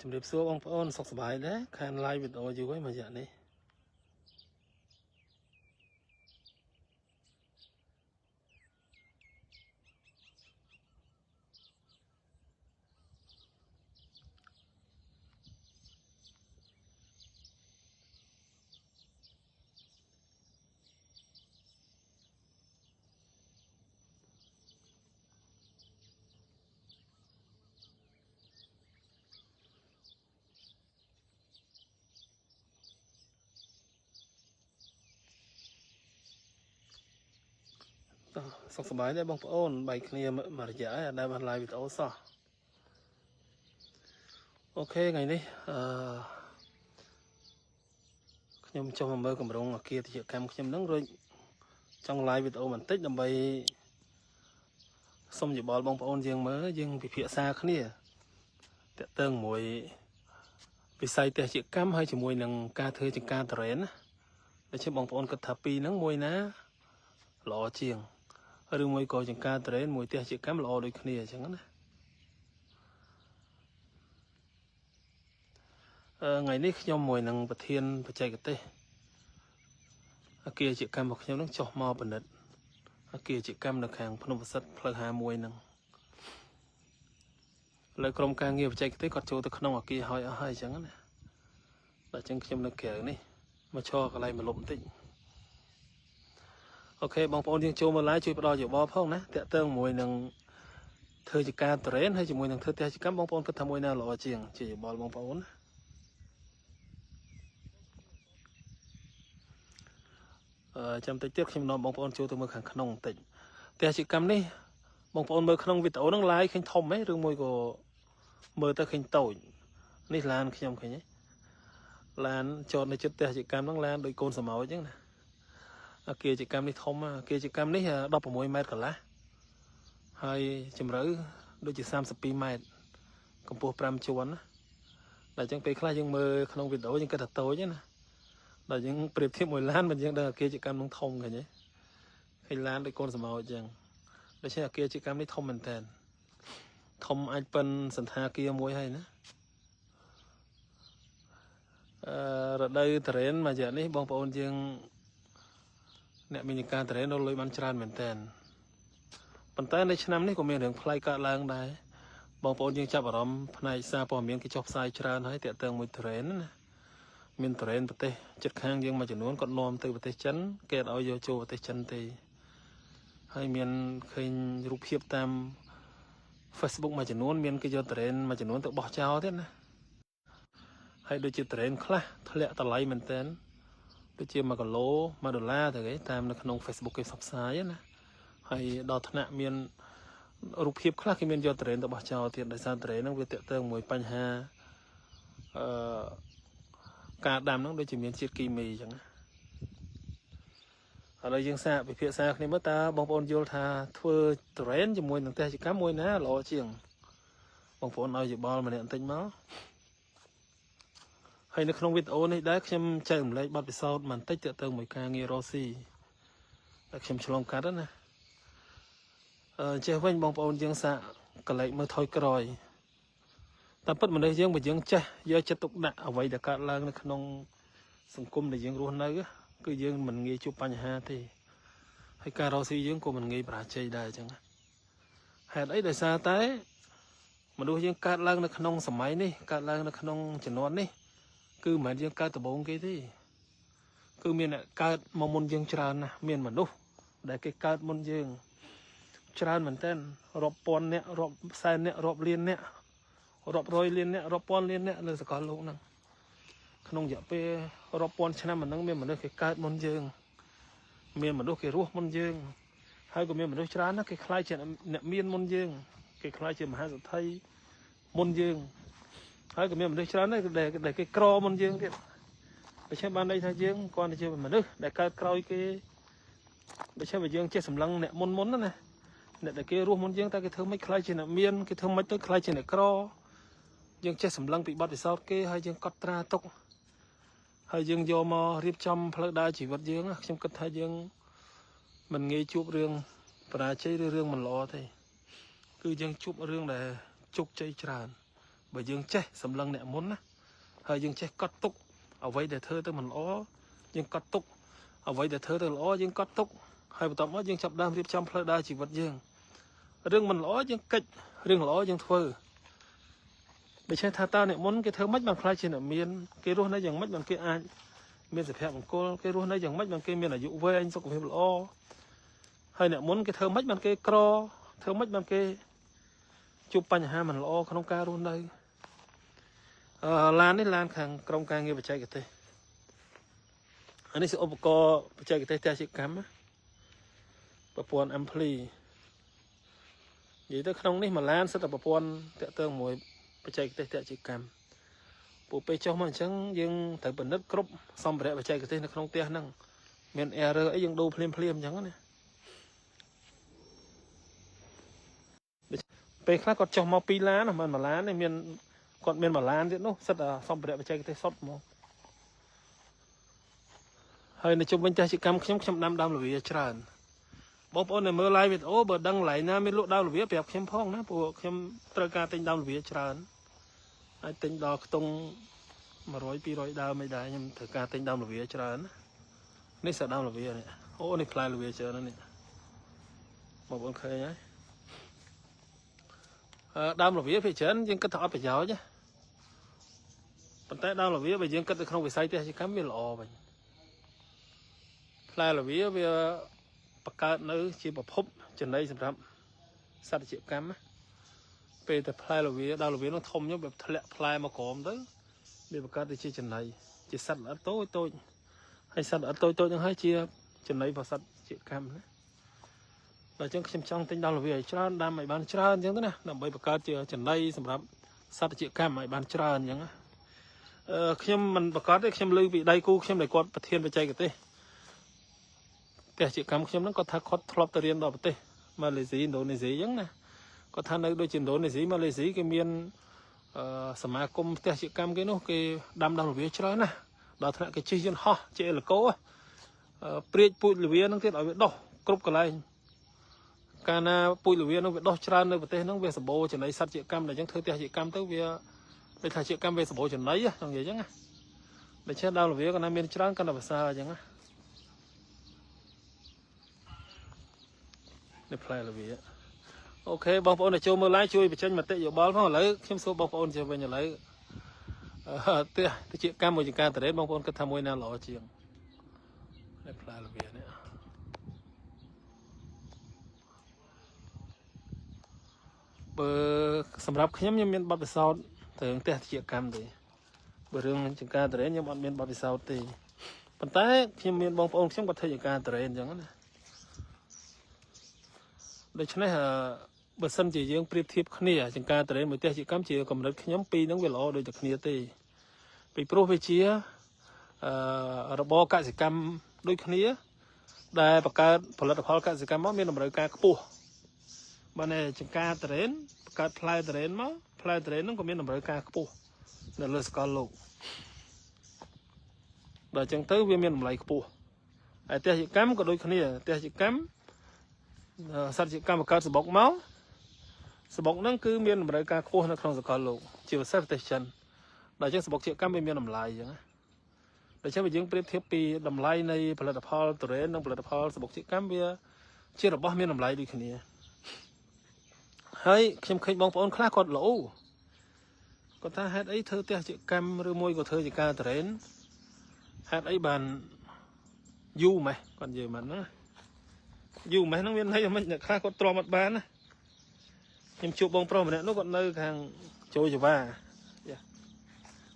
ជំរាបសួរបងប្អូនសុខសប្បាយដែរខាន live វីដេអូយូរហើយមួយរយៈនេះសុខសប្បាយដែរបងប្អូនបែកគ្នាមួយរយៈហើយអត់ដែលបាន live វីដេអូសោះអូខេថ្ងៃនេះខ្ញុំចុះមកមើលកម្រងអគារតិចកម្មខ្ញុំនឹងរួចចង់ live វីដេអូបន្តិចដើម្បីសុំយោបល់បងប្អូនយើងមើលយើងពិភាក្សាគ្នាតាក់ទងមួយវិស័យតិចកម្មហើយជាមួយនឹងការធ្វើចង្ការតរ៉េនណាដូច្នេះបងប្អូនគិតថាពីរហ្នឹងមួយណាល្អជាងឬមួយក៏ចង្ការតរ៉េនមួយផ្ទះជាកម្មល្អដូចគ្នាអញ្ចឹងណាថ្ងៃនេះខ្ញុំមួយនឹងប្រធានបច្ចេកទេសអគារជាកម្មរបស់ខ្ញុំនឹងចុះមកពិនិត្យអគារជាកម្មនៅខាងភ្នំប្រសិទ្ធផ្លូវ51ហ្នឹងលើក្រុមការងារបច្ចេកទេសគាត់ចូលទៅក្នុងអគារហើយអស់ហើយអញ្ចឹងណាតែអញ្ចឹងខ្ញុំនៅក្រៅនេះមកឈរកន្លែងមកលុបបន្តិចអូខេបងប្អូនយើងចូលមក live ជួយផ្ដល់យោបល់ផងណាតាក់ទងមួយនឹងធ្វើចង្ការតរ៉េនហើយជាមួយនឹងធ្វើផ្ទះចកម្មបងប្អូនគិតថាមួយណាល្អជាងជួយយោបល់បងប្អូនណាចាំតិចទៀតខ្ញុំនាំបងប្អូនចូលទៅមើលខាងក្នុងបន្តិចផ្ទះចកម្មនេះបងប្អូនមើលក្នុងវីដេអូហ្នឹង live ឃើញធំហ៎ឬមួយក៏មើលទៅឃើញតូចនេះឡានខ្ញុំឃើញហ៎ឡានចតនៅជិតផ្ទះចកម្មហ្នឹងឡានដូចកូនសមោចអញ្ចឹងណាអគារចកម្មនេះធំអគារចកម្មនេះ16ម៉ែត្រកន្លះហើយជម្រៅដូចជា32ម៉ែត្រកម្ពស់5ជាន់ណាតែអញ្ចឹងពេលខ្លះយើងមើលក្នុងវីដេអូយើងគិតថាតូចណាដល់យើងប្រៀបធៀបមួយឡានមិនយើងដឹងអគារចកម្មនឹងធំឃើញទេឃើញឡានដូចកូនសមោចអញ្ចឹងដូច្នេះអគារចកម្មនេះធំមែនតើធំអាចប៉ិនសន្តាគារមួយហើយណារដូវតរ៉េនមួយរយៈនេះបងប្អូនយើងអ្នកមានការតរ៉េនលុយបានច្រើនមែនតើប៉ុន្តែនៅឆ្នាំនេះក៏មានរឿងផ្លៃកើតឡើងដែរបងប្អូនយើងចាប់អារម្មណ៍ផ្នែកសារព័ត៌មានគេចុះផ្សាយច្រើនហើយតាក់ទងមួយតរ៉េនណាមានតរ៉េនប្រទេសជិតខាងយើងមួយចំនួនគាត់នាំទៅប្រទេសចិនគេអត់ឲ្យយកចូលប្រទេសចិនទេហើយមានឃើញរូបភាពតាម Facebook មួយចំនួនមានគេយកតរ៉េនមួយចំនួនទៅបោះចោលទៀតណាហើយដូចជាតរ៉េនខ្លះធ្លាក់តម្លៃមែនតើដូចជា1គីឡូ$1ទៅគេតាមនៅក្នុង Facebook គេផ្សព្វផ្សាយណាហើយដល់ថ្នាក់មានរូបភាពខ្លះគេមានយកតរ៉េនទៅបោះចោលទៀតដោយសារតរ៉េនហ្នឹងវាតាក់ទងមួយបញ្ហាការដាំហ្នឹងដូចជាមានជាតិគីមីអញ្ចឹងណាឥឡូវយើងសាកពិភាក្សាគ្នាមើលតើបងប្អូនយល់ថាធ្វើតរ៉េនជាមួយនឹងផ្ទះចកម្មមួយណាល្អជាងបងប្អូនឲ្យយោបល់ម្នាក់បន្តិចមកហើយនៅក្នុងវីដេអូនេះដែរខ្ញុំចែករំលែកបទពិសោធន៍បន្តិចទាក់ទងមួយការងាររកស៊ីដែលខ្ញុំឆ្លងកាត់ណាចេះវិញបងប្អូនយើងសាកកលែកមើលថយក្រោយតាមពិតមនុស្សយើងបើយើងចេះយកចិត្តទុកដាក់អ្វីដែលកើតឡើងនៅក្នុងសង្គមដែលយើងរស់នៅគឺយើងមិនងាយជួបបញ្ហាទេហើយការរកស៊ីយើងក៏មិនងាយបរាជ័យដែរអញ្ចឹងហេតុអីដោយសារតែមនុស្សយើងកើតឡើងនៅក្នុងសម័យនេះកើតឡើងនៅក្នុងជំនាន់នេះគឺមិនមែនយើងកើតដំបូងគេទេគឺមានអ្នកកើតមកមុនយើងច្រើនណាស់មានមនុស្សដែលគេកើតមុនយើងច្រើនមែនទែនរាប់ពាន់អ្នករាប់សែនអ្នករាប់លានអ្នករាប់រយលានអ្នករាប់ពាន់លានអ្នកនៅសកលលោកហ្នឹងក្នុងរយៈពេលរាប់ពាន់ឆ្នាំហ្នឹងមានមនុស្សគេកើតមុនយើងមានមនុស្សគេរស់មុនយើងហើយក៏មានមនុស្សច្រើនណាស់គេខ្លាចជាអ្នកមានមុនយើងគេខ្លាចជាមហាសេដ្ឋីមុនយើងហើយក៏មានមនុស្សច្រើនដែរដែលគេក្រមុនយើងទៀតដូច្នេះបានន័យថាយើងគ្រាន់តែជាមនុស្សដែលកើតក្រោយគេដូច្នេះបើយើងចេះសម្លឹងអ្នកមុនណាអ្នកដែលគេរស់មុនយើងតែគេធ្វើមិនខ្លាចជាអ្នកមានគេធ្វើមិនទៅខ្លាចជាអ្នកក្រយើងចេះសម្លឹងពីបទពិសោធន៍គេហើយយើងកត់ត្រាទុកហើយយើងយកមករៀបចំផ្លូវដើរជីវិតយើងខ្ញុំគិតថាយើងមិនងាយជួបរឿងបរាជ័យឬរឿងមិនល្អទេគឺយើងជួបរឿងដែលជោគជ័យច្រើន bởi dương chết sầm lăng nè muốn á hơi dương chết cắt túc ở vậy để thơ tôi mình ó dương cắt túc ở vậy để thơ tôi ó dương cắt túc hơi bắt tóm dương chập đam tiếp trong phơi đa chỉ vật dương riêng mình ó dương kịch riêng ó dương thơ bởi thế thà ta nè muốn cái thơ mất bằng phai trên ở miền cái ruộng này chẳng mất bằng cái ai miền sẹp bằng cô cái ruộng này chẳng mất bằng cái miền ở dụ với anh sao cũng phải lo hay nè muốn cái thơ mất bằng cái cro thơ mất bằng cái chụp bánh ha mình lo không ca luôn đây lan đấy lan hàng trong ca nghe về chạy cái thế anh ấy sẽ ôm co về chạy cái thế chỉ cắm á và buồn ampli vậy tới không đấy mà lan sẽ tập buồn tẹt tương mùi về chạy cái thế chỉ cắm bộ pe cho mình chẳng nhưng thấy bẩn đất cướp xong rồi về chạy cái thế nó không tia năng miền error ấy nhưng đâu phim chẳng này pe khác còn trong mau pi lá mà lá này miền còn miền mà lan thế nó rất là xong rồi về chạy cái thế sót mà hơi này chung bên trái chỉ cắm trong năm đam là vì tràn bố bố này mưa lai việt ô bờ đăng lại na miền lụa đau là vì bẹp xem phong na bộ xem trơ ca tinh đam là vì tràn ai tinh đo tung mà rồi pi rồi đau mấy đại nhưng thử ca tinh đam là vì tràn này sợ đam là vì này ô này fly là vì tràn này một bọn khơi nhá đam là vì phải tràn nhưng cái thọ phải giỏi chứ còn tại đam là vì bây giờ cái không phải sai thì chỉ cắm miền lọ vậy là vì bậc cao nữ chỉ bậc húp trên đây sầm rậm sát chịu cắm á về tập là vì đau là vì nó thông nháแบบทะเลplay mà còm tới về bậc cao thì chỉ trên này chỉ sát ở tôi hay sát ở tôi nhưng hay chia trên này và sát chịu cắm đấy là trong tinh đau là vì cho đam mày ban trơn chứ thế nào làm bởi bậc cao chưa trên đây sầm rậm sát chịu cắm mày ban trơn nhá khi mình bậc cao đấy khi lưu vị đây cô khi này còn bậc thiên về chạy cái têแต่จิกรรมเข้มนั้นก็ทักคดทลบตะเรียนดอกเตมาเลเซียอินโดนีเซียยังนะก็ท่านในโดยจินโดนีเซียมาเลเซียก็มีสมาคมแต่จิกรรมcáiนู้นcáiดำวิชเลยนะดอกท่านcáiชื่อยันฮ่อเจลโก้เปรียบปุยวินั่งที่เราดอกกรุบกันเลยการน่ะปุยวินั่งดอกชราในประเทศนั่งเวสโบจะในสัตว์จิกรรมในยังเธอแต่จิกรรมเท่าเวียในถ่ายจิกรรมเวสโบจะไหนอ่ะอย่างอย่างงั้นในเช่นดำวิก็น่ามีชรากันภาษาอย่างงั้นในเพลย์ละวีโอเคบางคนในโจมมือไล่ช่วยไปเช่นมาเตะอยู่บอลเพราะอะไรเข้มสู้บางคนจะเป็นอย่างไรเตะที่เชี่ยการมวยการแต่เด็กบางคนก็ทำมวยแนวหล่อเชียงในเพลย์ละวีเนี่ยเบอร์สำหรับเข้มยังมีบัตรสาวถึงเตะที่เชี่ยการเลยเบอร์เรื่องจังการแต่เด็กยังมีบัตรสาวตีปัจจัยเข้มมีบางคนเข้มก็เทจังการแต่เด็กอย่างนั้นโดยเฉพาะบัดซันจียังเปรียบเทียบขณีจังการแต่เรื่องมือเตะจีกัมจีกำลังขย้ำปีนั่งเวลาโดยจากขณีตีไปโปรเฟชีระบบการจักรรมโดยขณีได้ประกาศผลิตภัณฑ์การจักรรมมีนำรายการกระปุกบันในจังการแต่เรื่องประกาศพลายแต่เรื่องมั้งพลายแต่เรื่องนั่นก็มีนำรายการกระปุกในเรื่องสกอลโลกโดยจังเตอร์มีนำรายกระปุกไอเตะจีกัมก็โดยขณีเตะจีกัมสัตว์จิกรรมการสบกเมาสบกนั่นคือมีนบริการโค้ในครองสกอลโลกจิวเซฟเตชันโดยเฉพาะสบกจิกรรมเป็นมีนลำลายอย่างนั้นโดยเฉพาะยังเปรียบเทียบปีลำลายในผลิตภัณฑ์ตัวเรนนั่งผลิตภัณฑ์สบกจิกรรมเบียเชื่อระบบมีนลำลายดีขนาดนี้ให้เข้มแข็งบางปอนคลาดกดโหลก็ถ้าให้ไอ้เธอเตะจิกรรมหรือมวยก็เธอจิการตัวเรนให้ไอ้บานยูไหมก่อนเยอะมันนะอยู่ไหมน้องเวียนให้ยังไม่ข้าก็ตรอมัดบ้านนะยังจูบบงโปรมันเนี่ยนกก็เนยทางโจยบ้า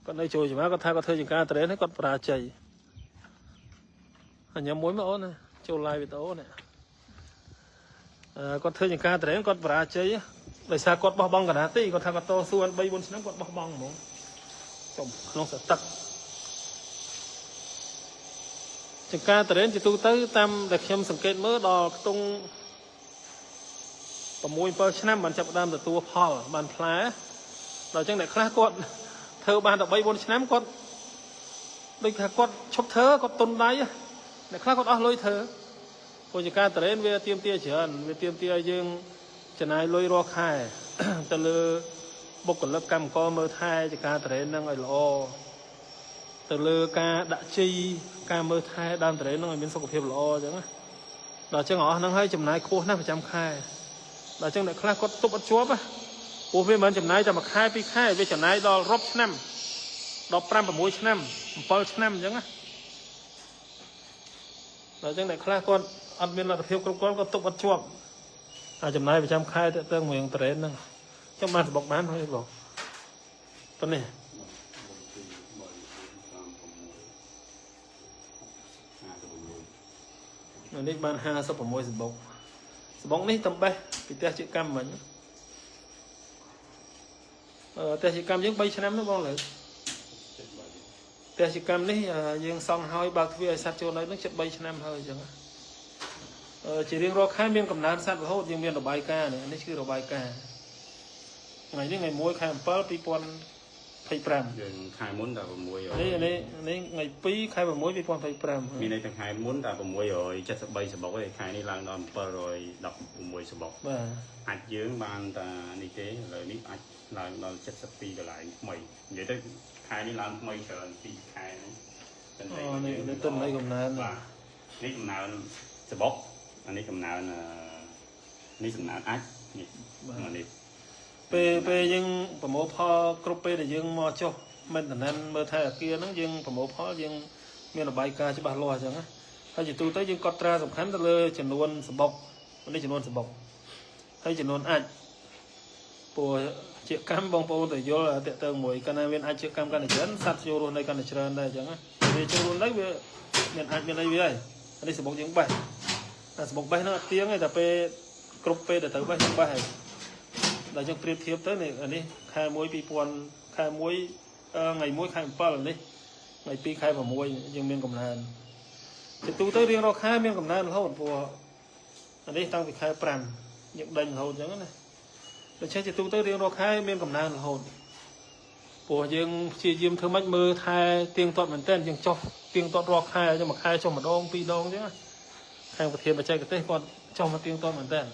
ก็เนยโจยบ้าก็ท่าก็เธอจังการเตะให้ก็ปราใจอันยังมวยมาโอ้นะโจลายไปโต้เนี่ยก็เธอจังการเตะก็ปราใจเลยซากดบ่บองกันนะตีก็ท่าก็โตส่วนใบบนชั้นก็บ่บองหมงจมลงสตักจังการแต่เรื่องจิตตุตื้อตามเด็กเข้มสังเกตเมื่อดอกตรงประมวยเปิดชนะมันจับดามแต่ตัวพ่อมันแผลเราจังเด็กคลากดเธอบานดอกใบบนชนะกดโดยขากดชกเธอกดตุนได้เด็กคลากดอ้อลอยเธอพอจังการแต่เรื่องเวเตรียมเตี้ยเฉินเวเตรียมเตี้ยยังจะนายลอยรอคายแต่เลย បុគ្គលិកកម្មករមើលថែចការត្រេននឹងឲ្យល្អទៅលើការដាក់ជីការមើលថែដើមត្រេននឹងឲ្យមានសុខភាពល្អអញ្ចឹងណាដល់អញ្ចឹងអស់ហ្នឹងហើយចំណាយខ្ពស់ណាស់ប្រចាំខែដល់អញ្ចឹងអ្នកខ្លះគាត់ទប់អត់ជាប់ណាព្រោះវាមិនចំណាយតែមួយខែពីរខែវាចំណាយដល់រាប់ឆ្នាំដល់5 6ឆ្នាំ7ឆ្នាំអញ្ចឹងណាដល់អញ្ចឹងអ្នកខ្លះគាត់អត់មានលទ្ធភាពគ្រប់គ្រាន់គាត់ទប់អត់ជាប់អាចចំណាយប្រចាំខែទៅមួយយ៉ាងត្រេនហ្នឹងខ្ញុំបានសបុកបានហើយបងប៉ុណ្នេះនេះបាន56សបុកនេះតំបេះពីផ្ទះជាកម្មមិញផ្ទះជាកម្មយើង3ឆ្នាំនោះបងលើផ្ទះជាកម្មនេះយើងសង់ហើយបើកទ្វារឲ្យសត្វចូលនៅនឹងជិត3ឆ្នាំហើយអញ្ចឹងជារៀងរាល់ខែមានកំណើនសត្វរហូតយើងមានរបាយការណ៍នេះគឺរបាយការណ៍ថ្ងៃនេះថ្ងៃ1ខែ7 2025យើងខែមុនតែ600នេះថ្ងៃ2ខែ6 2025មានន័យថាខែមុនតែ673សបុកឯខែនេះឡើងដល់716សបុកបាទអាចយើងបានតែនេះទេឥឡូវនេះអាចឡើងដល់72កន្លែងថ្មីនិយាយទៅខែនេះឡើងថ្មីច្រើន2ខែនេះនេះទិន្នន័យកំណើនបាទនេះកំណើនសបុកអានេះកំណើននេះកំណើនអាចនេះពេលយើងប្រមូលផលគ្រប់ពេលដែលយើងមកចុះមែនតើមើលថែអាគារហ្នឹងយើងប្រមូលផលយើងមានរបាយការណ៍ច្បាស់លាស់អញ្ចឹងណាហើយជាទូទៅយើងកត់ត្រាសំខាន់ទៅលើចំនួនសបុកនេះចំនួនសបុកហើយចំនួនអាចព្រោះជាកម្មបងប្អូនទៅយល់តាក់ទងមួយកាលណាមានអាចជាកម្មកាន់តែច្រើនសត្វចូលរស់នៅកាន់តែច្រើនដែរអញ្ចឹងណាវាចូលរស់នៅវាមានអាចមានអីវាហើយនេះសបុកយើងបេះតែសបុកបេះហ្នឹងអត់ទៀងទេតែពេលគ្រប់ពេលដែលត្រូវបេះយើងបេះហើយដល់យើងប្រៀបធៀបទៅនេះខែ1 2000ខែ1ថ្ងៃ1ខែ7នេះថ្ងៃ2ខែ6យើងមានកំណើនជាទូទៅរៀងរាល់ខែមានកំណើនរហូតព្រោះនេះតាំងពីខែ5យើងដេញរហូតអញ្ចឹងណាដូច្នេះជាទូទៅរៀងរាល់ខែមានកំណើនរហូតព្រោះយើងព្យាយាមធ្វើម៉េចមើលថែទៀងទាត់មែនទែនយើងចុះទៀងទាត់រាល់ខែមួយខែចុះម្ដង2ដងអញ្ចឹងខាងប្រធានបច្ចេកទេសគាត់ចុះមកទៀងទាត់មែនទែន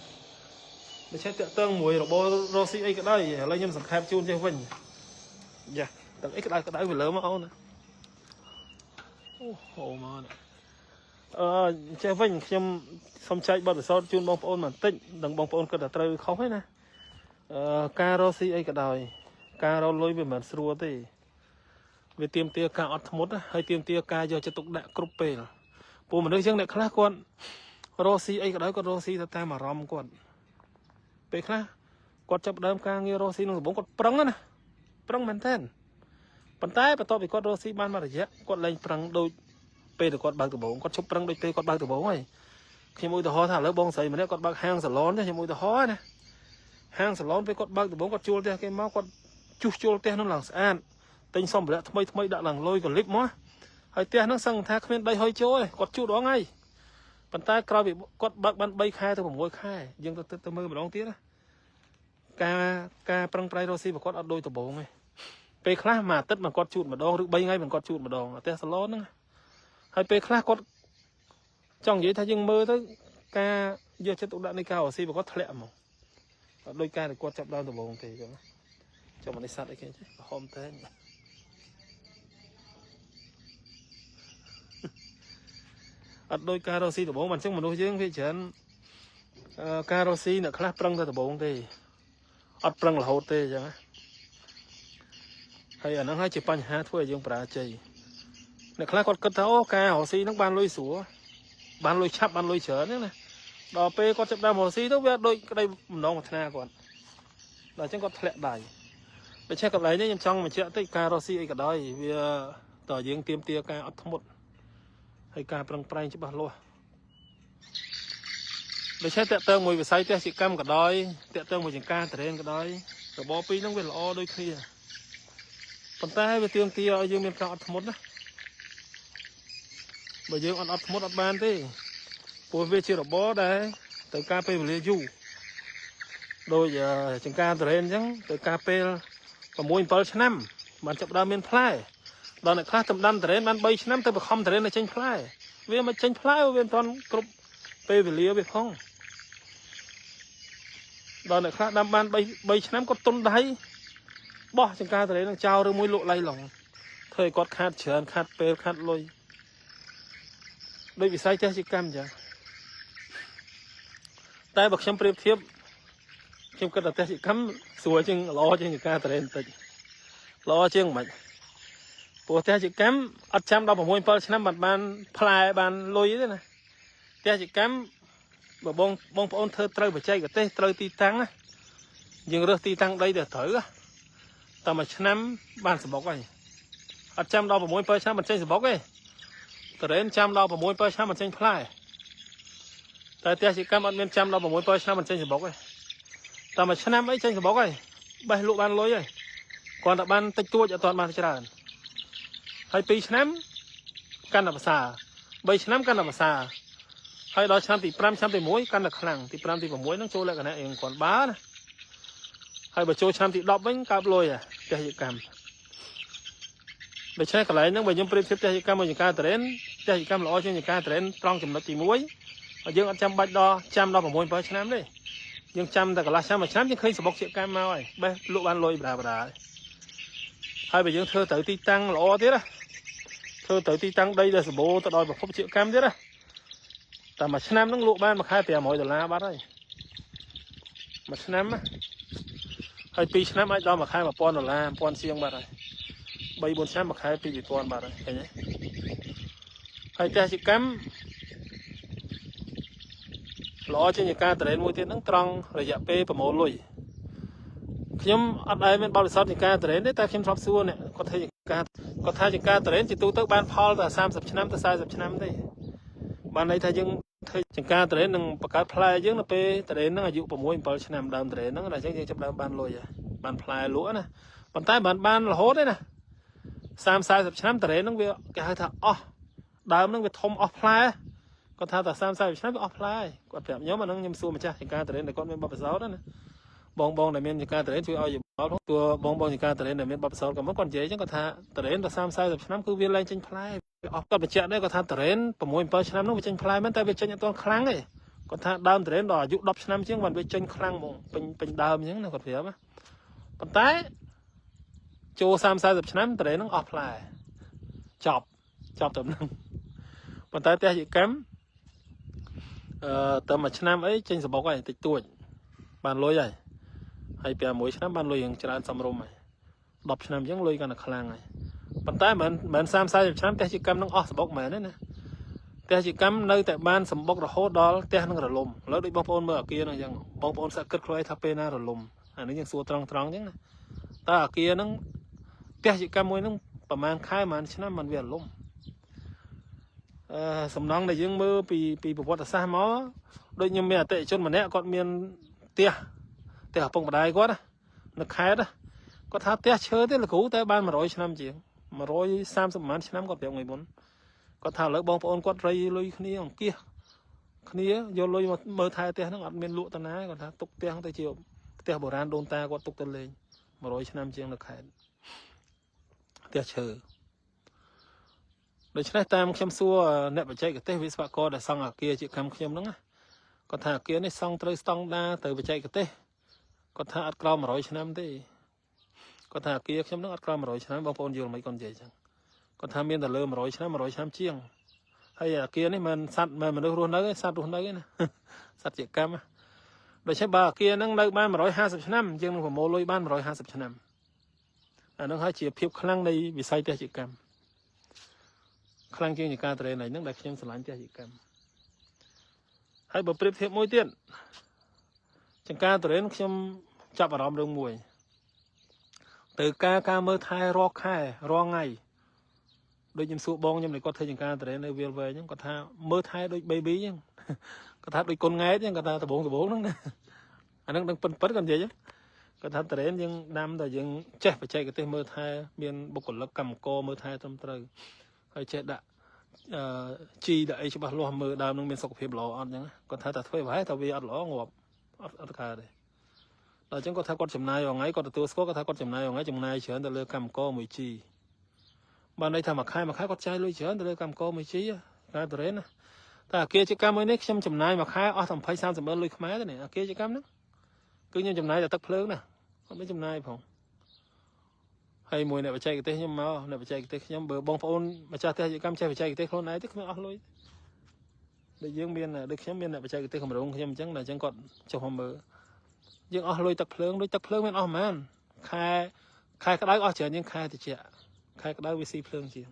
ដូច្នេះតាក់ទងមួយរបររស់ស៊ីអីក៏ដោយឥឡូវខ្ញុំសង្ខេបជូនចេះវិញយ៉ាទឹកអីក្តៅវាលើមកអូនអូហូមកចេះវិញខ្ញុំសូមចែកបទពិសោធន៍ជូនបងប្អូនបន្តិចដឹងបងប្អូនគាត់តែត្រូវខុសហ្នឹងណាការរស់ស៊ីអីក៏ដោយការរកលុយវាមិនស្រួលទេវាទាមទារការអត់ធ្មត់ហើយទាមទារការយកចិត្តទុកដាក់គ្រប់ពេលពួកមនុស្សយើងអ្នកខ្លះគាត់រស់ស៊ីអីក៏ដោយគាត់រស់ស៊ីទៅតាមអារម្មណ៍គាត់ពេលខ្លះគាត់ចាប់ដើមការងាររស់ស៊ីក្នុងដំបងគាត់ប្រឹងណាប្រឹងមែនទែនប៉ុន្តែបន្ទាប់ពីគាត់រស់ស៊ីបានមួយរយៈគាត់លែងប្រឹងដូចពេលដែលគាត់បើកដំបងគាត់ឈប់ប្រឹងដូចពេលគាត់បើកដំបងហើយខ្ញុំឧទាហរណ៍ថាឥឡូវបងស្រីម្នាក់គាត់បើកហាងសាឡនទេខ្ញុំឧទាហរណ៍ណាហាងសាឡនពេលគាត់បើកដំបងគាត់ជួលផ្ទះគេមកគាត់ជួសជុលផ្ទះនោះឡើងស្អាតទិញសម្ភារៈថ្មីដាក់ឡើងលុយកលិបមកហើយផ្ទះហ្នឹងសឹងថាគ្មានដីហុយចូលទេគាត់ជួសរងហើយប៉ុន្តែក្រោយពីគាត់បើកបាន3ខែទៅ6ខែយើងទៅមើលម្ដងទៀតណាការប្រឹងប្រែងរស់ស៊ីរបស់គាត់អត់ដូចដំបូងទេពេលខ្លះមួយអាទិត្យមកគាត់ជួតម្ដងឬ3ថ្ងៃមកគាត់ជួតម្ដងផ្ទះសាឡនហ្នឹងហើយពេលខ្លះគាត់ចង់និយាយថាយើងមើលទៅការយកចិត្តទុកដាក់នៃការរស់ស៊ីរបស់គាត់ធ្លាក់ហ្មងអត់ដូចការដែលគាត់ចាប់ដើមដំបូងទេអញ្ចឹងចាំមកនេះសัตว์អីគេចេះហមតែអត់ដូចការរស់ស៊ីដំបូងមិនអញ្ចឹងមនុស្សយើងវាច្រើនការរស់ស៊ីអ្នកខ្លះប្រឹងតែដំបូងទេអត់ប្រឹងរហូតទេអញ្ចឹងហើយអាហ្នឹងហើយជាបញ្ហាធ្វើឲ្យយើងបរាជ័យអ្នកខ្លះគាត់គិតថាអូការរស់ស៊ីហ្នឹងបានលុយស្រួលបានលុយឆាប់បានលុយច្រើនហ្នឹងណាដល់ពេលគាត់ចាប់ដើមរស់ស៊ីទៅវាដូចក្តីបំណងប្រាថ្នាគាត់ដល់អញ្ចឹងគាត់ធ្លាក់ដៃដូច្នេះកន្លែងនេះខ្ញុំចង់បញ្ជាក់តិចការរស់ស៊ីអីក៏ដោយវាតើយើងទាមទារការអត់ធ្មត់ហើយការប្រឹងប្រែងច្បាស់លាស់ដូច្នេះតើតើមួយវិស័យទេសកម្មក៏ដោយតើតើមួយចង្ការតរេនក៏ដោយរបបពីរហ្នឹងវាល្អដូចគ្នាប៉ុន្តែវាទាមទារឲ្យយើងមានការអត់ធ្មត់ណាបើយើងអត់ធ្មត់អត់បានទេព្រោះវាជារបបដែលត្រូវការពេលវេលាយូរដូចចង្ការតរេនអញ្ចឹងត្រូវការពេល6-7ឆ្នាំបានចាប់ដើមមានផ្លែដល់អ្នកខ្លះតំដាំតរេនបាន3ឆ្នាំទៅបង្ខំតរេនឲ្យចេញផ្លែវាមិនចេញផ្លែវាមិនទាន់គ្រប់ពេលវេលាវាផងដល់អ្នកខ្លះដាំបាន3ឆ្នាំគាត់ទុនដៃ បោះចង្ការតរេនឹងចោលឬមួយលក់ឡៃឡងធ្វើឲ្យគាត់ខាតច្រើនខាតពេលខាតលុយដោយវិស័យកសិកម្មអញ្ចឹងតែបើខ្ញុំប្រៀបធៀបខ្ញុំគិតថាកសិកម្មស្រួលជាងល្អជាងចង្ការតរេបន្តិចល្អជាងមិនព្រោះកសិកម្មអត់ចាំដល់6 7ឆ្នាំបានផ្លែបានលុយទេណាកសិកម្មបើបងប្អូនធ្វើត្រូវបច្ចេកទេសត្រូវទីតាំងណាយើងរើសទីតាំងដីទៅត្រូវតែមួយឆ្នាំបានសបុកហើយអត់ចាំដល់6 7ឆ្នាំមិនចេញសបុកទេតរេនចាំដល់6 7ឆ្នាំមិនចេញផ្លែតែកសិកម្មអត់មានចាំដល់6 7ឆ្នាំមិនចេញសបុកទេតែមួយឆ្នាំអីចេញសបុកហើយបេះលក់បានលុយហើយគាត់តែបានតិចតួចអត់ទាន់បានច្រើនហើយ2ឆ្នាំកាន់តែភាសា3ឆ្នាំកាន់តែភាសាហើយដល់ឆ្នាំទី5ឆ្នាំទី1កាន់តែខ្លាំងទី5ទី6ហ្នឹងចូលលក្ខណៈរៀងគាត់បើណាហើយបើចូលឆ្នាំទី10វិញកើបលុយកសិកម្មដូច្នេះកន្លែងហ្នឹងបើខ្ញុំប្រៀបធៀបកសិកម្មមួយចង្ការតរេនកសិកម្មល្អជាងចង្ការតរេនត្រង់ចំណុចទី1យើងអត់ចាំបាច់ដល់ចាំដល់6 7ឆ្នាំទេយើងចាំតែកន្លះឆ្នាំមួយឆ្នាំយើងឃើញសបុកជាកម្មមកហើយបេះលក់បានលុយបដាហើយបើយើងធ្វើទៅទីតាំងល្អទៀតណាធ្វើទៅទីតាំងដីដែលសម្បូរទៅដោយប្រភពជាកម្មទៀតណាតែមួយឆ្នាំហ្នឹងលក់បានមួយខែ$500បាត់ហើយមួយឆ្នាំណាហើយ2ឆ្នាំអាចដល់មួយខែ$1000 1000ជាងបាត់ហើយ3 4ឆ្នាំមួយខែ2000បាត់ហើយឃើញទេហើយកសិកម្មល្អជាងការតរេនមួយទៀតហ្នឹងត្រង់រយៈពេលប្រមូលលុយខ្ញុំអត់ដែលមានបទពិសោធន៍ជាការតរេនទេតែខ្ញុំធ្លាប់សួរអ្នកគាត់ថាជាការតរេនជាទូទៅបានផលតែ30ឆ្នាំទៅ40ឆ្នាំទេបានន័យថាយើងធ្វើចង្ការតរេននឹងបង្កើតផ្លែយើងនៅពេលតរេនហ្នឹងអាយុ6 7ឆ្នាំដើមតរេនហ្នឹងដល់អញ្ចឹងយើងចាប់ដើមបានលុយបានផ្លែលក់ណាប៉ុន្តែបានរហូតទេណា30 40ឆ្នាំតរេនហ្នឹងវាគេហៅថាអស់ដើមហ្នឹងវាធំអស់ផ្លែគាត់ថាតែ30 40ឆ្នាំវាអស់ផ្លែគាត់ប្រាប់ខ្ញុំអាហ្នឹងខ្ញុំសួរម្ចាស់ចង្ការតរេនដែលគាត់មានបទពិសោធន៍ណាបងដែលមានចង្ការតរេនជួយឲ្យយោបល់ផងតួបងចង្ការតរេនដែលមានបទពិសោធន៍ក៏មកគាត់និយាយអញ្ចឹងគាត់ថាតរេនដល់30 40ឆ្នាំគឺវាឡើងចេញផ្លែអស់គាត់បញ្ជាក់ដែរគាត់ថាតរេន6 7ឆ្នាំនោះវាចេញផ្លែមែនតែវាចេញអត់ទាន់ខ្លាំងទេគាត់ថាដើមតរេនដល់អាយុ10ឆ្នាំជាងបានវាចេញខ្លាំងហ្មងពេញដើមអញ្ចឹងណាគាត់ប្រាប់ណាប៉ុន្តែចូល30 40ឆ្នាំតរេនហ្នឹងអស់ផ្លែចប់ទៅហ្នឹងប៉ុន្តែកសិកម្មតែមួយឆ្នាំអីចេញសបុកហើយតិចតួចបានលុយហើយ6 ឆ្នាំបានលុយយ៉ាងច្រើនសំរុំហើយ10ឆ្នាំអញ្ចឹងលុយកាន់តែខ្លាំងហើយប៉ុន្តែមិន30 40ឆ្នាំកសិកម្មនឹងអស់សបុកមែនទេណាកសិកម្មនៅតែបានសម្បុករហូតដល់ផ្ទះនឹងរលំឥឡូវដូចបងប្អូនមើលអាគារហ្នឹងអញ្ចឹងបងប្អូនសាក់គិតខ្លួនឯងថាពេលណារលំអានេះយើងសួរត្រង់អញ្ចឹងណាតើអាគារហ្នឹងកសិកម្មមួយហ្នឹងប្រហែលខែប្រហែលឆ្នាំมันវារលំសំណង់ដែលយើងមើលពីប្រវត្តិសាស្ត្រមកដូចខ្ញុំមានអតិថិជនម្នាក់គាត់មានផ្ទះឪពុកម្ដាយគាត់នៅខេត្តគាត់ថាផ្ទះឈើទេលោកគ្រូតែបាន100ឆ្នាំជាង130ប្រហែលឆ្នាំគាត់ប្រាប់ថ្ងៃមុនគាត់ថាឥឡូវបងប្អូនគាត់រៃលុយគ្នាអង្គាសគ្នាយកលុយមកមើលថែផ្ទះហ្នឹងអត់មានលក់តាណាគាត់ថាទុកផ្ទះទៅជាផ្ទះបុរាណដូនតាគាត់ទុកទៅលេង100ឆ្នាំជាងនៅខេត្តផ្ទះឈើដូច្នេះតាមខ្ញុំសួរអ្នកបច្ចេកទេសវិស្វករដែលសង់អគារជាកម្មខ្ញុំហ្នឹងគាត់ថាអគារនេះសង់ត្រូវស្តង់ដារទៅបច្ចេកទេសគាត់ថាអត់ក្រោម100ឆ្នាំទេគាត់ថាអគារខ្ញុំហ្នឹងអត់ក្រោម100ឆ្នាំបងប្អូនយល់មិនគាត់និយាយអញ្ចឹងគាត់ថាមានតែលើ100ឆ្នាំជាងហើយអគារនេះមិនសត្វមិនមនុស្សរស់នៅទេសត្វរស់នៅឯណាសត្វជាកម្មដូច្នេះបើអគារហ្នឹងនៅបាន150ឆ្នាំយើងនឹងប្រមូលលុយបាន150ឆ្នាំអាហ្នឹងហើយជាភាពខ្លាំងនៃវិស័យកសិកម្មខ្លាំងជាងការតរេនហ្នឹងដែលខ្ញុំឆ្លាញ់កសិកម្មហើយបើប្រៀបធៀបមួយទៀតចង្ការតរេនខ្ញុំចាប់អារម្មណ៍រឿងមួយទៅការមើលថែរាល់ខែរាល់ថ្ងៃដូចខ្ញុំសួរបងខ្ញុំដែលគាត់ធ្វើចង្ការតរេននៅវាលវែងហ្នឹងគាត់ថាមើលថែដូច baby អញ្ចឹងគាត់ថាដូចកូនង៉ែតអញ្ចឹងគាត់ថាដបងហ្នឹងណាអាហ្នឹងដឹងពិតគាត់និយាយគាត់ថាតរេនយើងដាំតែយើងចេះបច្ចេកទេសមើលថែមានបុគ្គលិកកម្មករមើលថែត្រឹមត្រូវហើយចេះដាក់ជីដាក់អីច្បាស់លាស់មើលដើមនឹងមានសុខភាពល្អអត់អញ្ចឹងគាត់ថាតែធ្វើប្រហែលតែវាអត់ល្អងាប់អត់កើតទេដល់អញ្ចឹងគាត់ថាគាត់ចំណាយរងថ្ងៃគាត់ទទួលស្គាល់គាត់ថាគាត់ចំណាយរងថ្ងៃចំណាយច្រើនទៅលើកម្មករមួយជីបានន័យថាមួយខែគាត់ចាយលុយច្រើនទៅលើកម្មករមួយជីការតរេនណាតែអាគារជាកម្មមួយនេះខ្ញុំចំណាយមួយខែអស់តែ20 30ម៉ឺនលុយខ្មែរទេនេះអាគារជាកម្មហ្នឹងគឺខ្ញុំចំណាយតែទឹកភ្លើងណាអត់មានចំណាយផង hay mùi này phải chạy cái tết nhưng mà này phải chạy cái tết nhưng bờ bông phun mà cha tết cam chạy phải chạy cái tết hôm nay tức không ăn lôi để dương miền là được nhóm miền này phải chạy cái tết không đúng nhưng chẳng là chẳng còn trong hôm mơ dương ăn lôi tập phượng miền ăn mà khai cái đấy ăn chở nhưng khai thì chị khai cái đấy với xì phượng chị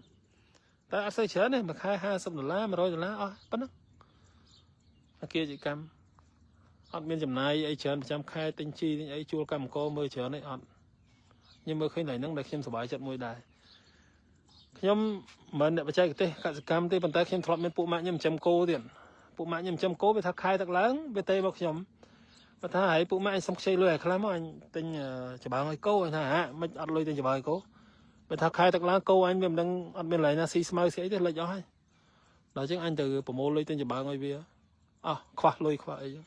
ta ăn xây chở này mà khai $200 mà rồi $2 bắt nó kia chị cam ăn miền chấm này ấy chở trăm khai tinh chi ấy chua cam cô mơ chở này ăn nhưng mà khi này nó là khiêm sờ bài trận môi đài khiêm mình lại phải chạy cái tê cam tê bàn tay khiêm thọt bên phụ mạng nhầm chấm cô tiền phụ mạng nhầm chấm cố về thắc khai thắc lớn về tê bọc nhầm và thà hãy phụ mạng xong xây lười khá mà anh tên chỉ bảo người cô anh hả mình ăn lười tên chỉ bảo người cố về thắc khai thắc lớn cô anh mình đang ăn bên lại là xí smile sẽ là gió hay đó chứ anh từ bộ môn lười tên chỉ bảo người bia khoa lười khoa ấy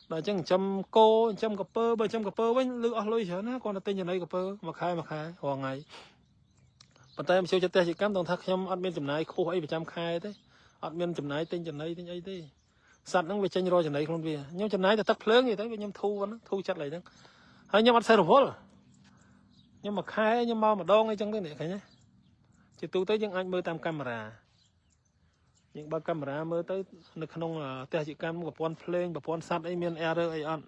là chẳng chấm cô chấm cặp pơ bởi chấm cặp pơ với lựa lôi chở nó còn là tên như này cặp pơ mà khai hoàng ngày bàn tay em siêu cho tay chỉ cắm đồng thắc chấm ăn bên chấm này khô ấy phải chấm khai đấy ăn bên chấm này tên ấy thế sẵn nó về tranh rồi chấm này không về nhưng chấm này là tắt lớn như thế với nhâm thu nó thu chặt lại đó hay nhâm ăn xe đồ phố nhưng mà khai nhưng mà đo ngay trong cái này cái nhé chỉ tu tới những anh mơ tam camera những ba camera mơ tới nó không là tay chỉ cam một con plane một con sắt ấy miền error ấy ăn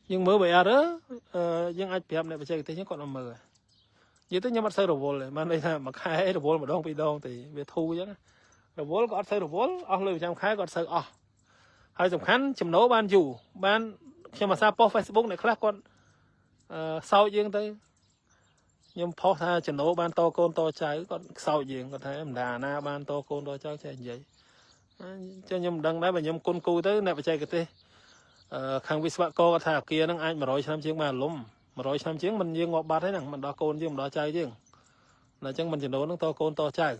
nhưng mơ bị error nhưng anh đẹp này phải chơi cái thế còn là mờ vậy tới nhưng mà xây đồ vốn này mà đây là mà khai đồ vốn mà đong bị đong thì về thu chứ đồ vốn có xây đồ vốn ở lời trong khai còn xây hay dùng khán chấm nấu ban dù ban khi mà sao post Facebook này khác con sau riêng tới nhưng post ha chấm nấu ban to con to trái còn sau riêng còn thấy em đà na ban to con to trái chạy vậy cho nhầm đăng đấy mà nhầm con cùi tới này phải chạy cái tê khang vi sạ co thà kia năng anh mà rồi xem chiếc mà lùm mà rồi xem chiếc mình riêng ngọt bát thế nào mình đo côn chứ mình đo trái chứ là chẳng mình chấm nấu nó to con to trái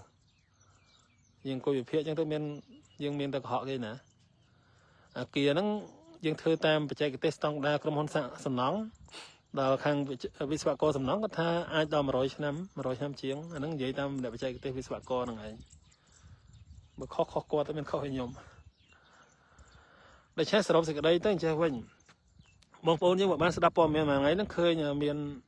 nhưng cô bị phía chẳng tôi miền ta họ cái nè kia nó dương thư tam phải chạy cái test tông đa trong hôn sầm nóng đào khang vi sạ co sầm nóng có tha ai đo mà rồi xem chiếc nó vậy tam để phải chạy cái test vi sạ co này mà khó qua tới mình khó hay nhom để chết sập cái đây tới chơi quên bông phôn nhưng mà ban đáp bom miền mà ấy nó khơi nhà miền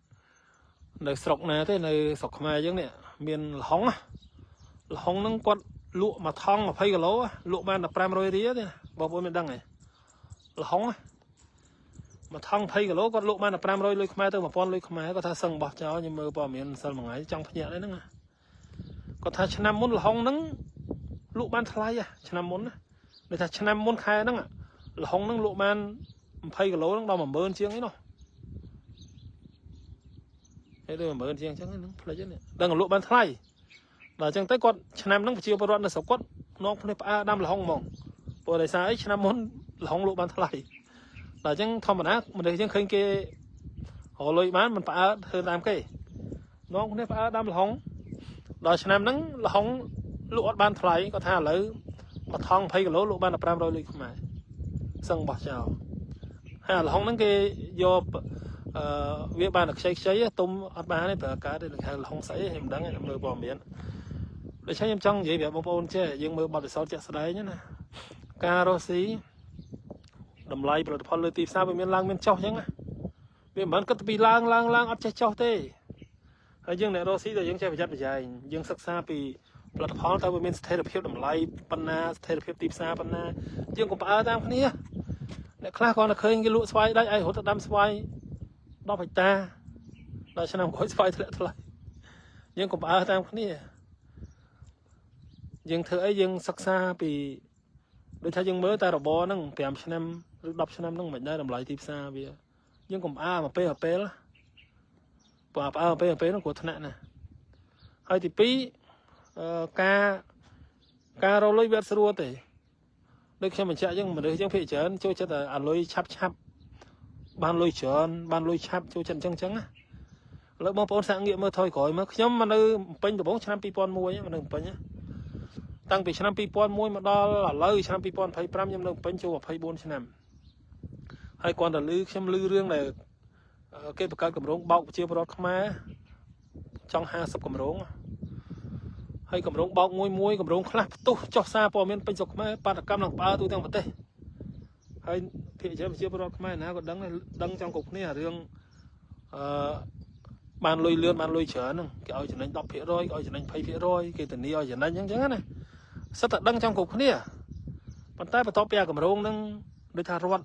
nơi sọc này thế nơi sọc mai giống này miền hóng nó quật lụa mà thong mà phay cái lỗ lụa ban là pram rồi đi thế bông phôn miền đăng này hóng mà thong phay cái lỗ quật lụa ban là pram rồi lôi mai tới mà pon lôi mai có tha sừng bọt cho nhưng mà bom miền sân mà ấy trong nhẹ đấy nữa có tha năm muốn hóng nó lụa ban thay năm muốn để tha năm muốn khai nó hóng nó lụa ban phay cái lỗ nó đâu mà mơn chiếng ấy nó thế đây mà mơn chiếng chắc nó phải chứ này đang ở lụa ban thay là chẳng tới con năm nó chiều vào đoạn là sáu con nó không phải đam là hong mỏng rồi tại sao ấy năm muốn là hong lụa ban thay là chẳng thom mà mình đây chẳng khinh kia họ lôi bán mình phải hơn làm cái nó không phải đam là hong là năm nó là hong lụa ban thay có tha lấy mà thong phay cái lỗ lụa ban là pram rồi lôi không mà sân bọt chào hay là hong nó cái do việc ban được xây tôm ăn bán đấy và cá đây là hàng hong sấy em đắng em mơ bò miến để xây em trong vậy việc bông bông chứ nhưng mơ bò để sau chạy đấy nhá nè cà xí đầm lầy rồi phật lời tìm sao với miền lang miền châu chứ nè miền bản cất bị lang ấp chạy châu thế hay dương này xí rồi dương chạy phải chặt phải dài dương sắc xa vì là phật tao với miền thay được phiếu đầm lầy panna thay được phiếu tìm xa panna dương cũng phải đang cái này để khác còn là khơi cái lụa xoay đấy ai hỗ trợ đâm xoay đó phải ta là cho nên có xoay thôi nhưng cũng phải tam cái này nhưng thưa ấy nhưng sắc xa vì đôi thay nhưng mới ta đọc bò nó kèm cho năm đọc cho năm nó mình đây làm lại tiếp xa vì nhưng cũng mà php đó và php nó của thằng này hay thì pí ca rồi lấy biết sửa thì đôi khi mình chạy nhưng mà đôi khi phải chở cho chết là lôi chắp ban lôi chọn ban lôi chắp cho trận trắng lỡ bông bông sáng nghiệm mơ thôi khỏi mà nhóm mà nơi pin được 4 năm pipon mua nhé mà đừng pin nhé tăng từ năm pipon mua mà đo là lời năm pipon phải 5 nhưng đừng pin cho phải 4 năm hay còn là lư xem lư riêng này cái bậc cầm rong bọc chia vào đó mà trong 20 cầm rong hay cầm rong bọc muối cầm rong khác tu cho xa bỏ miền pin chọc mà ba cam lòng ba tu theo một tê hay thị chế chia vào đó mà nào còn đăng trong cục này là riêng ban lôi lươn ban lôi chở nè cái ơi cho nên đọc phía rồi ơi cho nên phay phía rồi cái tình yêu cho nên những cái này rất là đăng trong cục này bàn tay và top bè cầm rong nâng đôi thà rót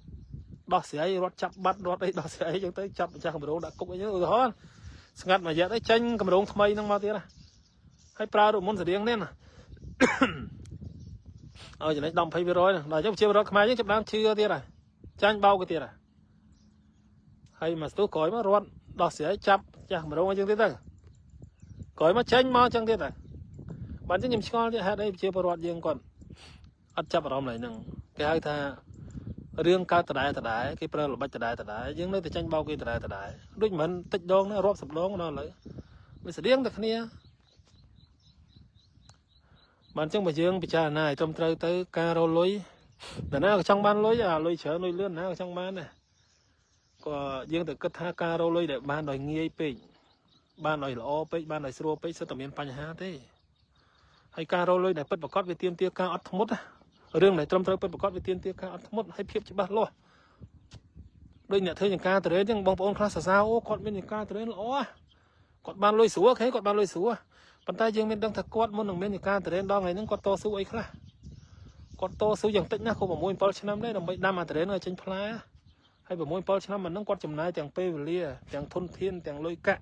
đọt xé rót chặt bắt rót đấy đọt xé chúng tới chặt cha cầm rong đã cục ấy nhớ rồi ngắt mà giờ đấy tranh cầm rong thay nâng mau tiếng này hay pra độ muốn sẽ điên nên nè ơi cho nên đong phay phía rồi nè là trong chiều đó mai những chụp đám chưa tiếng này tranh bao cái tiếng này hay mà tôi còi mà rót đọt xé chặt cha cầm rong chân tiếng này còi mà tranh mau chân tiếng này bạn chỉ nhìn con chứ hai đây chưa rót riêng còn ăn chắp vào này nè cái hai tha riêng cao tật đại cái pro là bạch tật đại nhưng nơi thì tranh bao cái tật đại đôi mình tích đón nó rót sập đón nó lại mình sẽ điên được kia bạn trong bài dương bị cha này trong trời tới caro lối để nó trong ban lối lối chở lối lươn nó trong ban này có dương từ cất ha caro lối để ban đòi nghe pin ban đòi lõ pin ban đòi sro pin sẽ tầm miền panh ha thế hay caro lối để bật bọc cót về tiêm tia cao ắt mốt riêng này trong trời bật bọc cót về tiêm tia cao ắt mốt hay phiếp chỉ bắt lo đôi nhẹ thôi những ca từ đấy nhưng bong bóng class sao còn bên những ca từ đấy lõ còn ban lối súa thế còn ban lối súa bàn tay dương bên đang thật quát muốn đằng bên những ca từ đấy đo ngày những con to sú ấy khá con to sú dòng tích nhá không bảo môi bao nhiêu năm đấy đồng bảy năm mà từ đấy là tranh phá hay bảo môi bao nhiêu năm mà nó con chùm nai tiếng pe về lia tiếng thôn thiên tiếng lôi cạ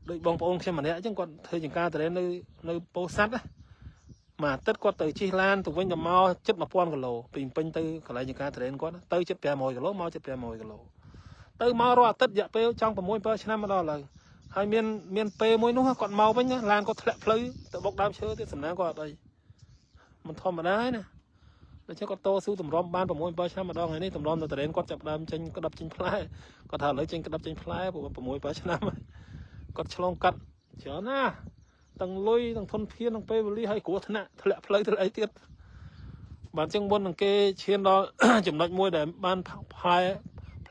đôi bong bóng xem mà nè chứ còn thời những ca từ đấy nơi po sắt á mà tất qua từ chi lan từ bên nhà mau chất mà pon cái lồ bình pin từ cái lại những ca từ đấy có tới chất bè mồi cái lỗ mau chất bè mồi cái lồ tới mau rồi tất dạ pe trong bảo môi bao nhiêu năm mà đó là hai miền pe môi nó còn màu với nhá lan có thẹn phơi tự bọc đám chơi thì sầm ná qua đây mình thom mà đá nè để cho con to su tầm rom ban bảo môi bao nhiêu mà đo ngày nay tầm rom từ đến con chập đam tranh có đập tranh phai còn thà lấy tranh có đập tranh phai bảo môi bao nhiêu năm con chlong cắt chớ na tầng lôi tầng thôn thiên tầng pe vli hay của thằng nè thẹn phơi thẹn ấy tiệt bản chân bôn tầng kê chiên đó chụm đạch môi để ban phai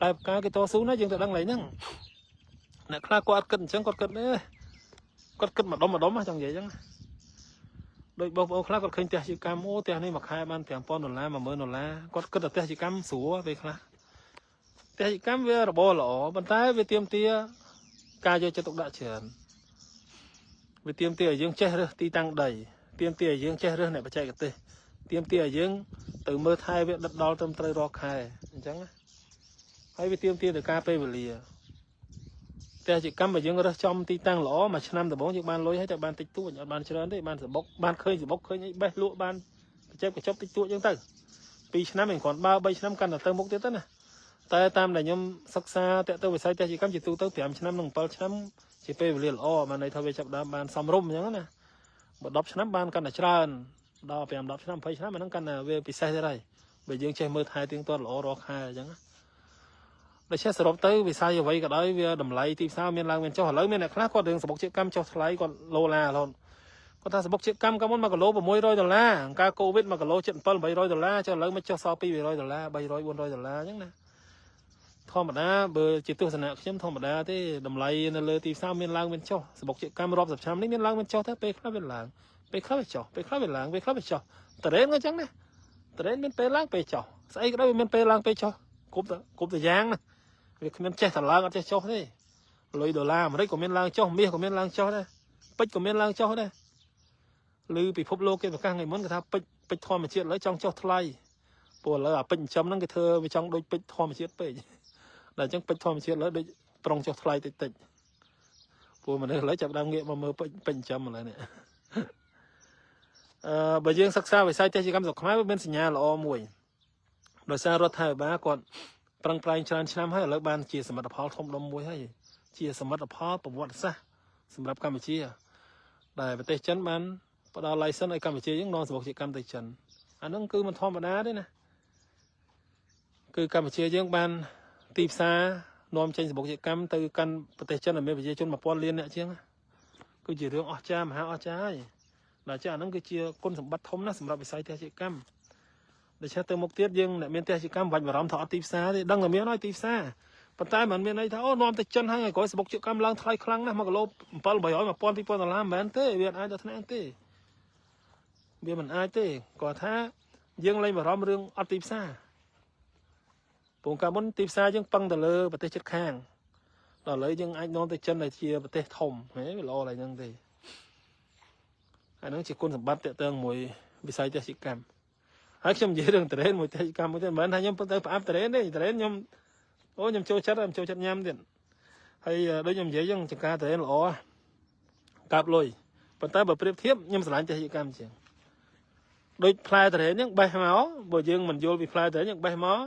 phai cái to su nó dừng tự đang lấy nhá nè khai quạt cân chẳng quạt cân đấy quạt cân mà đóng mà chẳng vậy chẳng đôi bao khai quạt khinh tiền chỉ cam ô tiền này mà khai ban tiền pon $1 mà mới $1 quạt cân là tiền chỉ cam sủa về khai tiền chỉ cam về là bò lỏ bàn tay về tiêm tia ca cho tục đại trưởng về tiêm tia dương che rồi ti tăng đầy tiêm tia dương che rồi này phải chạy cái tê tiêm tia dương từ mơ thai về đặt đo tâm tây ro khai chẳng hay về tiêm tia được ca về lìaแต่chỉ cắm mà dương ra trong ti tăng lõ mà năm từ bốn những ban lối hay tại ban tích tụ ở ban chơi đấy ban sẽ ban khơi những bay lụa ban chơi cái chốc tích tụ chúng ta pi năm mình còn 3-7 căn là tơ mốc tết này tại tam này nhom sắc xa tại tôi phải sai chỉ cắm chỉ tụ tới tiệm năm nông bao năm chỉ pe liền mà này thôi về chập đam ban xăm rôm như thế này một đập năm ban căn là tràn đo tiệm đập năm phải năm mà nó căn là về pi sai thế này bây giờ chơi mưa 2 tiếng tuần lõ rọ khai chẳng để xét sửa tới vì sao như vậy cả đấy vì đầm lấy thì sao miền lang miền châu lấy miền này khác có đường sập bọc chiếc cam cho lấy còn lô là luôn có ta sập bọc chiếc cam muốn mà cả lô vào môi $1 ca covid mà cả lô chuyện phân $700 cho lấy mới cho so pi $700 $400 nhá nè thò mà đá bờ chỉ tôi sẵn chấm thò mà đá thế đầm lấy nên lời thì sao miền lang miền châu sập bọc chiếc cam rộp sập trăm đấy miền lang miền châu thế pe khác miền làng pe khác miền châu pe khác miền làng pe khác miền châu từ đến cái trắng này từ đến miền pe làng pe châu xây cái đó miền pe làng pe châu cúp từ giang này việc miền che thằng lang che cho thế lôi $1 mà đấy của miền lang cho bia của miền lang cho đây bích của miền lang cho đây lư bị phốp lô kia và các ngày muốn người ta bích thò mà chuyện lấy trong cho thay bùa là bích chấm năng cái thơ với trong đôi bích thò mà chuyện bích là trong bích thò mà chuyện lấy đôi trong cho thay tịch bùa mà lấy chậm đam nghiệm mà mơ bích chấm mà lại nè bởi dương sắc xa về sai te chỉ cắm dọc máy bên nhà là o mùi rồi xa rót thay bá cònปรังปลายชนชั้นให้เลิกบ้านเชียสมรรถภาพทมลมมวยให้เชียสมรรถภาพประวัติศาสตร์สำหรับการเชียได้ประเทศชั้นมันประดาไลเซนไอการเชียยังนอนสมบูรณ์การเตะชั้นอันนั้นคือมันทอมบรรดาด้วยนะคือการเชียยังบ้านตีซานอมเชนสมบูรณ์การtừการประเทศชั้นในเมืองประเทศชนมาปอนเรียนเนี่ยเชียงคือจีเรื่องอจามหาอจายแต่เจ้านั้นคือเชียคนสมบัติทมนะสำหรับวิสัยเทศกรรมđể cho từ một tiết dương lại miền tây chỉ cam vạch và rắm thọ tịp xa thì đăng là miền nói tịp xa, phần tai mình miền này tháo nôm tay chân hai ngày có sự bộc chịu cam lang thay khăngนะmà cái lô pal bảy hỏi mà pon pi pon là làm bán thế miền ai cho thế này thế miền mình ai thế có thá dương lên và rắm rương tịp xa, vùng cam muốn tịp xa dương băng từ lơ và tây chất khang ដល់ឥឡូវយើងអាចនាំទៅចិនដែលជាប្រទេសធំហ៎វាល្អឡើយហ្នឹងទេអាហ្នឹងជាគុណសម្បត្តិតកតងមួយវិស័យកសិកម្មហើយខ្ញុំនិយាយរឿងតរ៉េនមួយកសិកម្មមួយទេមិនមែនថាខ្ញុំទៅផ្អាប់តរ៉េនទេតរ៉េនខ្ញុំខ្ញុំចូលចិត្តញ៉ាំទៀតហើយដូចខ្ញុំនិយាយចឹងចង្ការតរ៉េនល្អកាប់លុយប៉ុន្តែបើប្រៀបធៀបខ្ញុំស្រឡាញ់កសិកម្មជាងដូចផ្លែតរ៉េនហ្នឹងបេះមកបើយើងមិនយល់ពីផ្លែតរ៉េនយើងបេះមក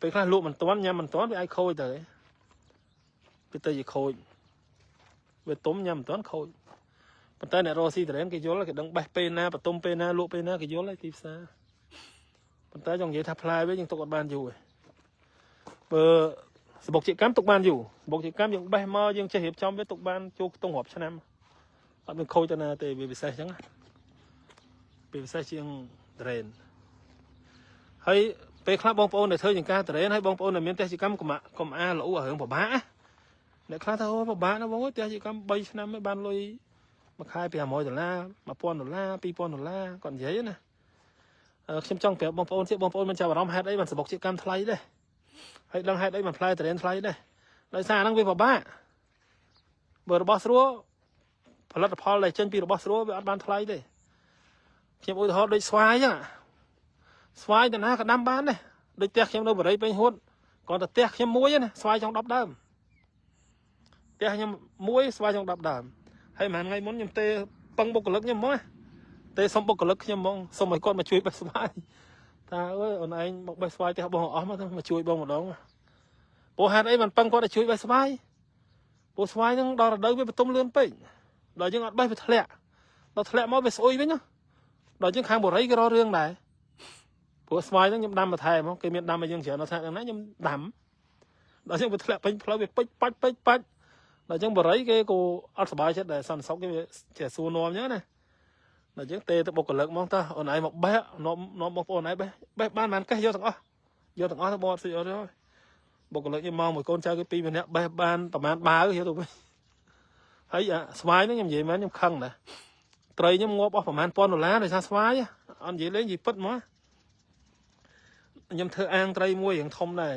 ពេលខ្លះលក់មិនទាន់ញ៉ាំមិនទាន់វាអាចខូចទៅពេលទៅជាខូចវាទុំញ៉ាំមិនទាន់ខូចប៉ុន្តែអ្នករកស៊ីតរ៉េនគេយល់គេដឹងបេះពេលណាបន្ទុំពេលណាលក់ពេលណាគេយល់ហើយទីផ្សារប៉ុន្តែចង់និយាយថាផ្លែវាយើងទុកអត់បានយូរទេបើសបុកជាកម្មទុកបានយូរសបុកជាកម្មយើងបេះមកយើងចេះរៀបចំវាទុកបានចូលខ្ទង់រាប់ឆ្នាំអត់មានខូចទៅណាទេវាពិសេសអញ្ចឹងវាពិសេសជាងតរ៉េនហើយពេលខ្លះបងប្អូនដែលធ្វើចង្ការតរ៉េនហើយបងប្អូនដែលមានទេសកម្មកុំអាលូរឿងពិបាកអ្នកខ្លះថាអូពិបាកណាបងអើយទេសកម្ម3ឆ្នាំmớiបានលុយមួយខែពី$500 $1000 $2000 គាត់និយាយណាខ្ញុំចង់ប្រាប់បងប្អូនទៀតបងប្អូនមិនចាប់អារម្មណ៍ហេតុអីបានសបុកជាកម្មថ្លៃដែរហើយដឹងហេតុអីបានផ្លែតរ៉េនថ្លៃដែរដោយសារហ្នឹងវាពិបាកបើរបស់ស្រួលផលិតផលដែលចេញពីរបស់ស្រួលវាអត់បានថ្លៃទេខ្ញុំឧទាហរណ៍ដូចស្វាយចឹងស្វាយតាណាក៏ដាំបានដែរដូចផ្ទះខ្ញុំនៅបរិយាពេញហួតគាត់តែផ្ទះខ្ញុំមួយណាស្វាយចង់10ដើមផ្ទះខ្ញុំមួយស្វាយចង់10ដើមហើយមួយថ្ងៃមុនខ្ញុំទេពឹងបុគ្គលិកខ្ញុំហ្មងទេសុំបុគ្គលិកខ្ញុំហ្មងសុំឲ្យគាត់មកជួយបេះស្វាយថាអើយអូនឯងមកបេះស្វាយផ្ទះបងអស់មកជួយបងម្ដងព្រោះហេតុអីបានពឹងគាត់ឲ្យជួយបេះស្វាយព្រោះស្វាយហ្នឹងដល់រដូវវាបន្ទុំលឿនពេកដល់យើងអត់បេះវាធ្លាក់ដល់ធ្លាក់មកវាស្អុយវិញណាដល់យើងខាងបរិយាក៏រករឿងដែរព្រោះស្វាយហ្នឹងខ្ញុំដាំបន្ថែមគេមានដាំឲ្យយើងច្រើនដល់ថាហ្នឹងណាខ្ញុំដាំដល់យើងវាធ្លាក់ពេញផ្លូវវាពេចបាច់ដល់ចឹងបរិយាគេក៏អត់សុបាយចិត្តដែរសន្តិសុខគេវាចេះសួរនាំអញ្ចឹងណាដល់ចឹងទេទៅបុគ្គលិកហ្មងតើអូនឯងមកបេះនាំបងប្អូនឯងបេះបានកេះយកទាំងអស់ទៅបត់ស្អីអត់ទេបុគ្គលិកខ្ញុំមកមួយកូនចៅគេ2 នាក់បេះបានប្រហែលបាវយកទៅវិញហើយស្វាយហ្នឹងខ្ញុំនិយាយមែនខ្ញុំខឹងដែរត្រីខ្ញុំងាប់អស់ប្រហែល$1000ដោយសារស្វាយអត់និយាយលេងនិយាយពិតមកខ្ញុំធ្វើអាងត្រីមួយយ៉ាងធំដែរ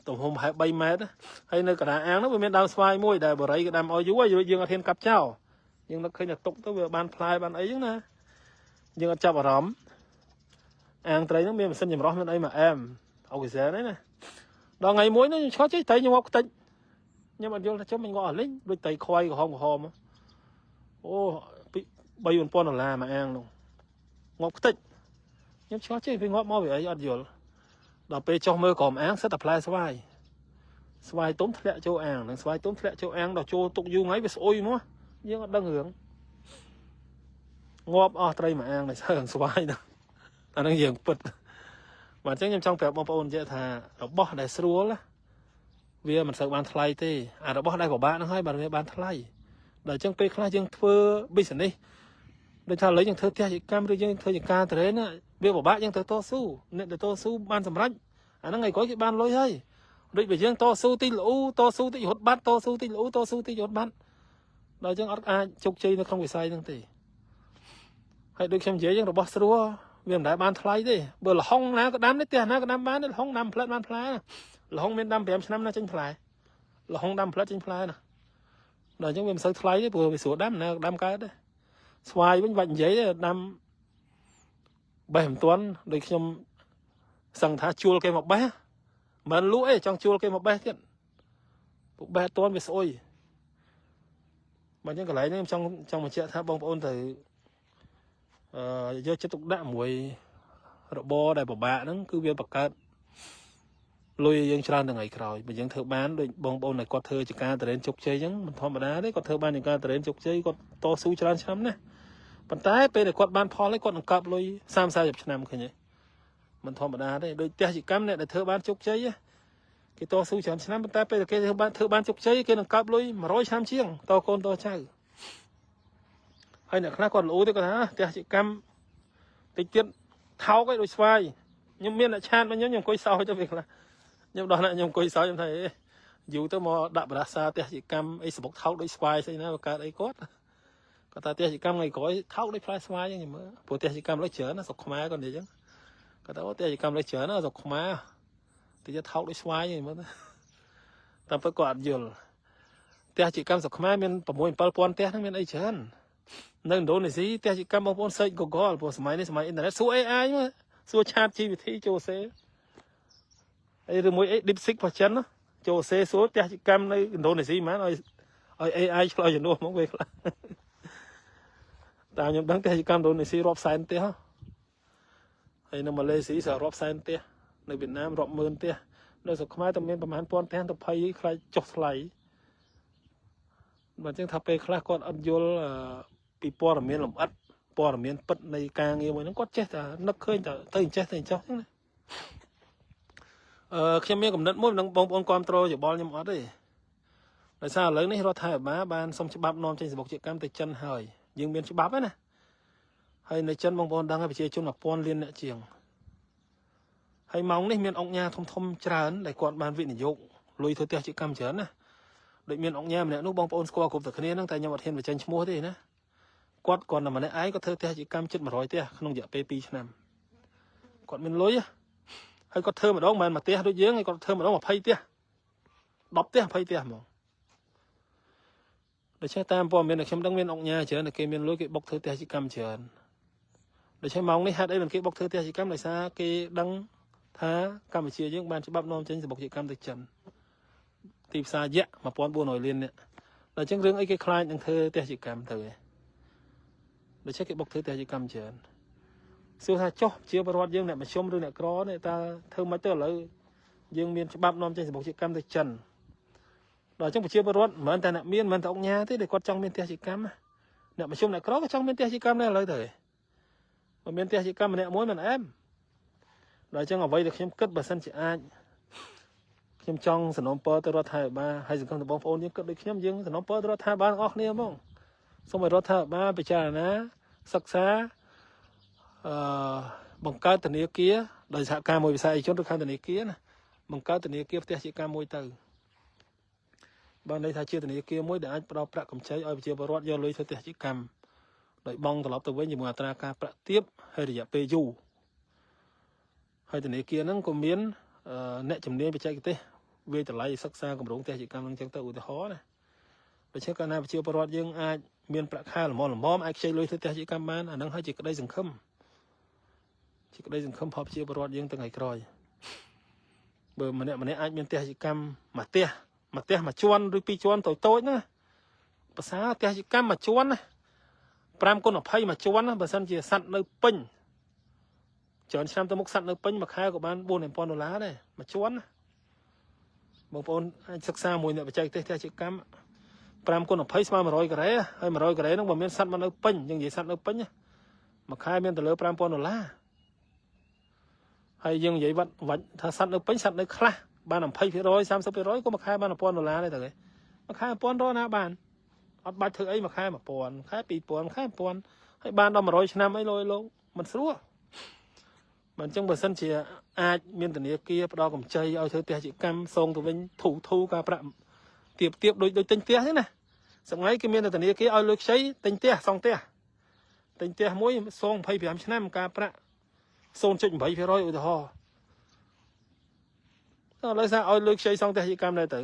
ទំហំប្រហែល3 ម៉ែត្រហើយនៅកណ្ដាលអាងហ្នឹងវាមានដើមស្វាយមួយដែលបរិយាក៏ដាំឲ្យយូរហើយយើងអត់ហ៊ានកាប់ចោលយើងនឹកឃើញតែទុកទៅវាបានផ្លែបានអីចឹងណាយើងអត់ចាប់អារម្មណ៍អាងត្រីហ្នឹងមានម៉ាស៊ីនចម្រោះមានអីមកអែមអុកស៊ីសែនហ្នឹងណាដល់ថ្ងៃមួយហ្នឹងខ្ញុំឆ្កល់ចេះត្រីខ្ញុំងាប់ខ្ទេចខ្ញុំអត់យល់ថាចុះមិនងាប់អស់លេងដូចត្រីខ្វៃក្រហមអូ$3-4,000មួយអាងនោះងាប់ខ្ទេចខ្ញុំឆ្កល់ចេះវាងាប់មកវាអីអត់យល់ដល់ពេលចុះមើលក្រោមអាងសិតតែផ្លែស្វាយទុំធ្លាក់ចូលអាងនឹងស្វាយទុំធ្លាក់ចូលអាងដល់ចូលទុកយូរថ្ងៃវាស្អុយមកយើងអត់ដឹងរឿងងាប់អស់ត្រីមួយអាងដោយសារស្វាយហ្នឹងអាហ្នឹងយើងពិតបាទអញ្ចឹងខ្ញុំចង់ប្រាប់បងប្អូននិយាយថារបស់ដែលស្រួលវាមិនសូវបានថ្លៃទេអារបស់ដែលពិបាកហ្នឹងហើយបាទវាបានថ្លៃដល់អញ្ចឹងពេលខ្លះយើងធ្វើ business ដូចថាឥឡូវយើងធ្វើផ្ទះកម្មឬយើងធ្វើចង្ការតរ៉េនណាវាពិបាកយើងទៅតស៊ូអ្នកទៅតស៊ូបានសម្រេចអាហ្នឹងថ្ងៃក្រោយគេបានលុយហើយដូចបើយើងតស៊ូតិចល្អតស៊ូតិចរត់បាត់តស៊ូតិចល្អតស៊ូតិចរត់បាត់ដល់អញ្ចឹងអត់អាចជោគជ័យនៅក្នុងវិស័យហ្នឹងទេហើយដូចខ្ញុំនិយាយយើងរបស់ស្រួលវាមិនដែលបានថ្លៃទេបើលហុងណាក៏ដាំនេះផ្ទះណាក៏ដាំបានលហុងដាំផ្លែបានផ្លែលហុងមានដាំ5 ឆ្នាំណាចេញផ្លែលហុងដាំផ្លែចេញផ្លែណាដល់អញ្ចឹងវាមិនសូវថ្លៃទេព្រោះវាស្រួលដាំណាក៏ដាំកើតដែរស្វាយវិញបាច់និយាយទេដាំបេះមិនទាន់ដូចខ្ញុំសឹងថាជួលគេមកបេះមិនលក់អីចង់ជួលគេមកបេះទៀតពុកបេះអត់ទាន់វាស្អុយបើអញ្ចឹងកន្លែងនេះខ្ញុំចង់បញ្ជាក់ថាបងប្អូនទៅយកចិត្តទុកដាក់មួយរបរដែលពិបាកហ្នឹងគឺវាបង្កើតលុយយើងច្រើនថ្ងៃក្រោយបើយើងធ្វើបានដូចបងប្អូនដែលគាត់ធ្វើចង្ការតរ៉េនជោគជ័យអញ្ចឹងមិនធម្មតាទេគាត់ធ្វើបានចង្ការតរ៉េនជោគជ័យគាត់តស៊ូច្រើនឆ្នាំណាប៉ុន្តែពេលដែលគាត់បានផលហើយគាត់នឹងកាប់លុយ30-40 ឆ្នាំឃើញទេមិនធម្មតាទេដូចផ្ទះកម្មអ្នកដែលធ្វើបានជោគជ័យគេតស៊ូច្រើនឆ្នាំប៉ុន្តែពេលគេធ្វើបានជោគជ័យគេនឹងកាប់លុយ100 ឆ្នាំជាងតកូនតចៅហើយអ្នកខ្លះគាត់លូទៅគាត់ថាផ្ទះកម្មតិចទៀតថោកឯដូចស្វាយខ្ញុំមានអ្នកឆាតមកខ្ញុំអង្គុយសោយទៅវាខ្លះខ្ញុំដោះណាខ្ញុំអង្គុយសោយខ្ញុំថាយូរទៅមកដាក់បរាសាផ្ទះកម្មអីសបុកថោកដូចស្វាយស្អីណាបង្កើតអីគាត់គាត់ថាផ្ទះកម្មថ្ងៃក្រោយថោកដូចផ្លែស្វាយអញ្ចឹងខ្ញុំមើលព្រោះផ្ទះកម្មលើច្រើនណាស្រុកខ្មែរគាត់និយាយអញ្ចឹងគាត់ថាផ្ទះកម្មលើច្រើនណាស្រុកខ្មែរតិចថោកដូចស្វាយអញ្ចឹងមើល តាមពិតគាត់អត់យល់ផ្ទះជាកម្មស្រុកខ្មែរមាន6 7,000ផ្ទះហ្នឹងមានអីច្រើននៅឥណ្ឌូនេស៊ីផ្ទះជាកម្មបងប្អូន search Google ព្រោះសម័យនេះសម័យអ៊ីនធឺណិតសួរ AI មកសួរ Chat GPT ចូលសេហើយឬមួយ DeepSeek របស់ចិនចូលសេសួរផ្ទះជាកម្មនៅឥណ្ឌូនេស៊ីហ្មងឲ្យ AI ឆ្លើយជំនួសមកវិញខ្លះតាមខ្ញុំដឹងផ្ទះជាកម្មឥណ្ឌូនេស៊ីរាប់សែនផ្ទះហើយនៅម៉ាឡេស៊ីសរាប់សែនផ្ទះនៅវៀតណាមរាប់ម៉ឺនផ្ទះនៅស្រុកខ្មែរតែមានប្រហែលពាន់ផ្ទះទៅភ័យខ្លាចចុះថ្លៃបើអញ្ចឹងថាពេលខ្លះគាត់អត់យល់ពីព័ត៌មានលម្អិតព័ត៌មានពិតនៃការងារមួយហ្នឹងគាត់ចេះតែនឹកឃើញតែទៅចេះតែចោះហ្នឹងណាខ្ញុំមានកំណត់មួយនឹងបងប្អូនគ្រប់គ្រងយោបល់ខ្ញុំអត់ទេដោយសារឥឡូវនេះរដ្ឋាភិបាលបានសុំច្បាប់នាំចេញសម្បុកជាកម្មទៅចិនហើយយើងមានច្បាប់ហើយណាហើយនៅចិនបងប្អូនដឹងហើយប្រជាជន 1000 លានអ្នកជាងហើយម៉ោងនេះមានអង្គការធំច្រើនដែលគាត់បានវិនិយោគលុយធ្វើផ្ទះជាកម្មច្រើនណាដូចមានអង្គការម្នាក់នោះបងប្អូនស្គាល់គ្រប់តែគ្នាហ្នឹងតែខ្ញុំអត់ហ៊ានបញ្ចេញឈ្មោះទេណាគាត់គ្រាន់តែម្នាក់ឯងគាត់ធ្វើផ្ទះជាកម្មជិត100ផ្ទះក្នុងរយៈពេល2 ឆ្នាំគាត់មានលុយហើយគាត់ធ្វើម្ដងមិនមែនមួយផ្ទះដូចយើងហើយគាត់ធ្វើម្ដង20ផ្ទះ10ផ្ទះ20ផ្ទះហ្មងដូច្នេះតាមព័ត៌មានដែលខ្ញុំដឹងមានអង្គការច្រើនតែគេមានលុយគេបុកធ្វើផ្ទះជាកម្មច្រើនដូច្នេះម៉ោងនេះហេតុអីបានគេបុកធ្វើផ្ទះជាកម្មដោយសារគេដឹងថាកម្ពុជាយើងបានច្បាប់នាំចេញសម្បុកជាកម្មទៅចិនទីផ្សារយៈ 1400 លាននេះដល់អញ្ចឹងរឿងអីគេខ្លាចនឹងធ្វើផ្ទះជាកម្មទៅឯងដូច្នេះគេបុកធ្វើផ្ទះជាកម្មច្រើនសួរថាចុះជាប្រវត្តិយើងអ្នកមជ្ឈមឬអ្នកក្រនេះតើធ្វើមិនទៅឥឡូវយើងមានច្បាប់នាំចេញសម្បុកជាកម្មទៅចិនដល់អញ្ចឹងប្រជាពលរដ្ឋមិនមែនតែអ្នកមានមិនមែនតែអង្គការទេដែលគាត់ចង់មានផ្ទះជាកម្មអ្នកមជ្ឈមអ្នកក្រក៏ចង់មានផ្ទះជាកម្មដែរឥឡូវទៅបើមានផ្ទះជាកម្មម្នាក់មួយមិនអែមដល់អញ្ចឹងអ្វីដែលខ្ញុំគិតបើសិនជាអាចខ្ញុំចង់សំណូមពរទៅរដ្ឋាភិបាលហើយសង្គមបងប្អូនយើងគិតដូចខ្ញុំយើងសំណូមពរទៅរដ្ឋាភិបាលអស់គ្នាហ្មងសូមឲ្យរដ្ឋាភិបាលពិចារណាសិក្សាបង្កើតធនាគារដោយសហការមួយវិស័យឯកជនឬខាងធនាគារណាបង្កើតធនាគារផ្ទះជាកម្មមួយទៅបើន័យថាជាធនាគារមួយដែលអាចផ្ដល់ប្រាក់កម្ចីឲ្យប្រជាពលរដ្ឋយកលុយធ្វើផ្ទះជាកម្មដោយបង់ត្រឡប់ទៅវិញជាមួយអត្រាការប្រាក់ទាបហើយរយៈពេលយូរហើយធនាគារហ្នឹងក៏មានអ្នកជំនាញបច្ចេកទេសវាយតម្លៃសិក្សាគម្រោងផ្ទះជាកម្មហ្នឹងចឹងទៅឧទាហរណ៍ណាដូច្នេះកាលណាប្រជាពលរដ្ឋយើងអាចមានប្រាក់ខែល្មមអាចខ្ចីលុយធ្វើផ្ទះជាកម្មបានអាហ្នឹងហើយជាក្តីសង្ឃឹមផលប្រជាពលរដ្ឋយើងទាំងថ្ងៃក្រោយបើម្នាក់អាចមានផ្ទះជាកម្មមួយផ្ទះមួយជាន់ឬ2ជាន់តូចណាភាសាផ្ទះជាកម្មមួយជាន់ណា5 x 20មួយជាន់ណាបើសិនជាសัตว์នៅពេញច្រើនឆ្នាំទៅមុខសัตว์នៅពេញមួយខែក៏បាន$4,000ដែរមួយជាន់ណាបងប្អូនអាចសិក្សាមួយអ្នកបច្ចេកទេសផ្ទះជាកម្ម5 x 20ស្មើ100ការ៉េហើយ100ការ៉េហ្នឹងបើមានសัตว์មកនៅពេញយើងនិយាយសัตว์នៅពេញមួយខែមានទៅលើ$5,000ហើយយើងនិយាយវាច់ថាសัตว์នៅពេញសัตว์នៅខ្លះបាន20% 30% ក៏មួយខែបាន$1,000ដែរទៅមួយខែ$1,000ណាបានអត់បាច់ធ្វើអីមួយខែ1000ខែ2000ខែ1000ហើយបានដល់100ឆ្នាំអីលោកមិនស្រួលបើអញ្ចឹងបើសិនជាអាចមានធនាគារផ្ដល់កម្ចីឲ្យធ្វើផ្ទះជាកម្មសងទៅវិញធូរការប្រាក់ទៀបដូចទិញផ្ទះទេណាសម្ងាយគេមានធនាគារឲ្យលុយខ្ចីទិញផ្ទះសងផ្ទះទិញផ្ទះមួយសង25ឆ្នាំការប្រាក់0.8% ឧទាហរណ៍ឥឡូវសារឲ្យលុយខ្ចីសងផ្ទះជាកម្មដែរទៅ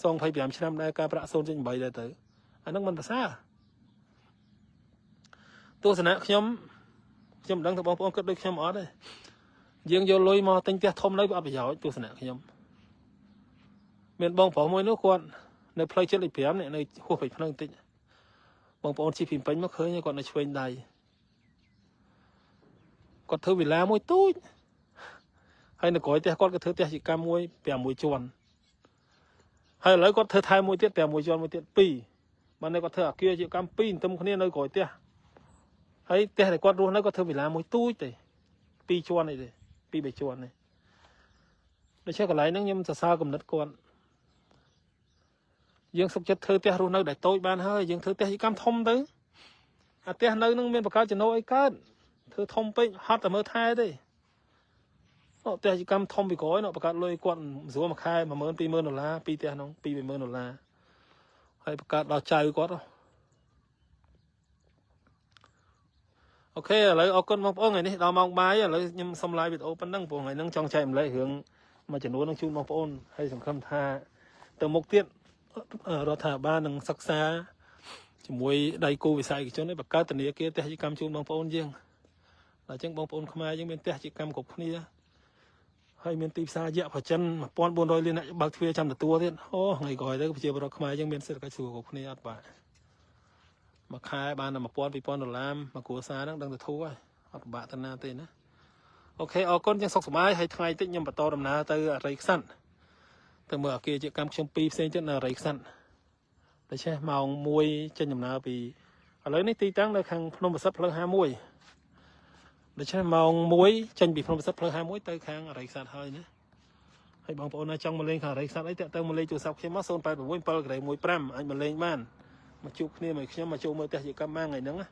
សង25ឆ្នាំដែរការប្រាក់ 0.8 ដែរទៅអាហ្នឹងមិនប្រសើរទស្សនៈខ្ញុំមិនដឹងថាបងប្អូនគិតដូចខ្ញុំអត់ទេយើងយកលុយមកទិញផ្ទះធំនៅវាអត់ប្រយោជន៍ទស្សនៈខ្ញុំមានបងប្រុសមួយនោះគាត់នៅផ្លូវចិត្តលេខ5នេះនៅហួសពេជ្រភ្នំបន្តិចបងប្អូនជិះពីពេញមកឃើញគាត់នៅឆ្វេងដៃគាត់ធ្វើវិឡាមួយទូចហើយនៅក្រោយផ្ទះគាត់ក៏ធ្វើផ្ទះជាកម្មមួយ6ជាន់ហើយឥឡូវគាត់ធ្វើថែមមួយទៀត6ជាន់មួយទៀត2បើនៅគាត់ធ្វើអាគារជាកម្ម2ទន្ទឹមគ្នានៅក្រោយផ្ទះហើយផ្ទះដែលគាត់រស់នៅគាត់ធ្វើវិឡាមួយទូចទេ2ជាន់អីទេ2-3ជាន់ទេដូច្នេះកន្លែងហ្នឹងខ្ញុំសរសើរគំនិតគាត់យើងសុខចិត្តធ្វើផ្ទះរស់នៅដែលតូចបានហើយយើងធ្វើផ្ទះជាកម្មធំទៅអាផ្ទះនៅនឹងមានបង្កើតចំណូលអីកើតធ្វើធំពេកហត់តែមើលថែទេផ្ទះជាកម្មធំពីក្រោយបង្កើតលុយគាត់ស្រួលមួយខែ$10,000-20,000ពីផ្ទះហ្នឹង$2,000-30,000ហើយបង្កើតដល់ចៅគាត់អូខេឥឡូវអរគុណបងប្អូនថ្ងៃនេះដល់ម៉ោងបាយឥឡូវខ្ញុំសុំ live វីដេអូប៉ុណ្ណឹងព្រោះថ្ងៃហ្នឹងចង់ចែករំលែករឿងមួយចំនួននឹងជូនបងប្អូនហើយសង្ឃឹមថា từ một tiết rồi thả ba nâng sắc xa chỉ mùi đầy cô vì sai cái chỗ này bạc cá tình nghĩa kia teh chỉ cầm chun bằng phôn riêng là chẳng bằng phôn không ai nhưng bên teh chỉ cầm cục này hay miền tây xa dẹp vào chân mà pon buồn rồi liên lại bạc thuê trăm là tua thế ô ngày gọi đấy chưa bao giờ nhưng miền sẽ cái sùa cục này ăn bả mà khai ban là mà pon bị pon đồ làm mà của xa đang được thu rồi ăn bả tân na tên á ok ở con chẳng sọc sải mai hay thay tích nhưng mà to đầm na từ rây sẵn từ mở kia chỉ cầm trong pi xem chân là rây sẵn để che màu môi chân nhầm na vì ở lấy này tí tăng là khang phun một sấp lơ hai môi để cho màu muối chân bị phong sắp hai muối tới khang rải sạt hơi nữa hay bằng bộ này trong mà lên khang rải sạt ấy tận tới mà lên chỗ sọc khi mắt son phải muối pel cái muối pram anh mà lên ban mà chụp kia mà chụp mới chỉ cầm mang ngày nắng á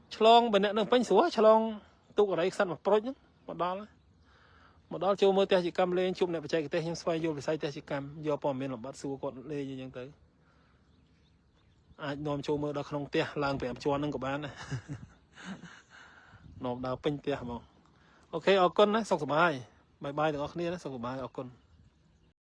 chlong bên này nó bánh sủa chlong tụ rải sạt một project một đó chụp mới chỉ cầm lên chụp này phải chạy cái tay nhưng xoay vô để sai chỉ cầm do bỏ miền làm bắt xua còn lên như vậy tới anh nôm chụp mới đó không tia làng bẻm cho năng của bạn này nộp đào pin tia mà ok ở con đấy xong rồi bye bye được ở kia đấy xong rồi bye ở con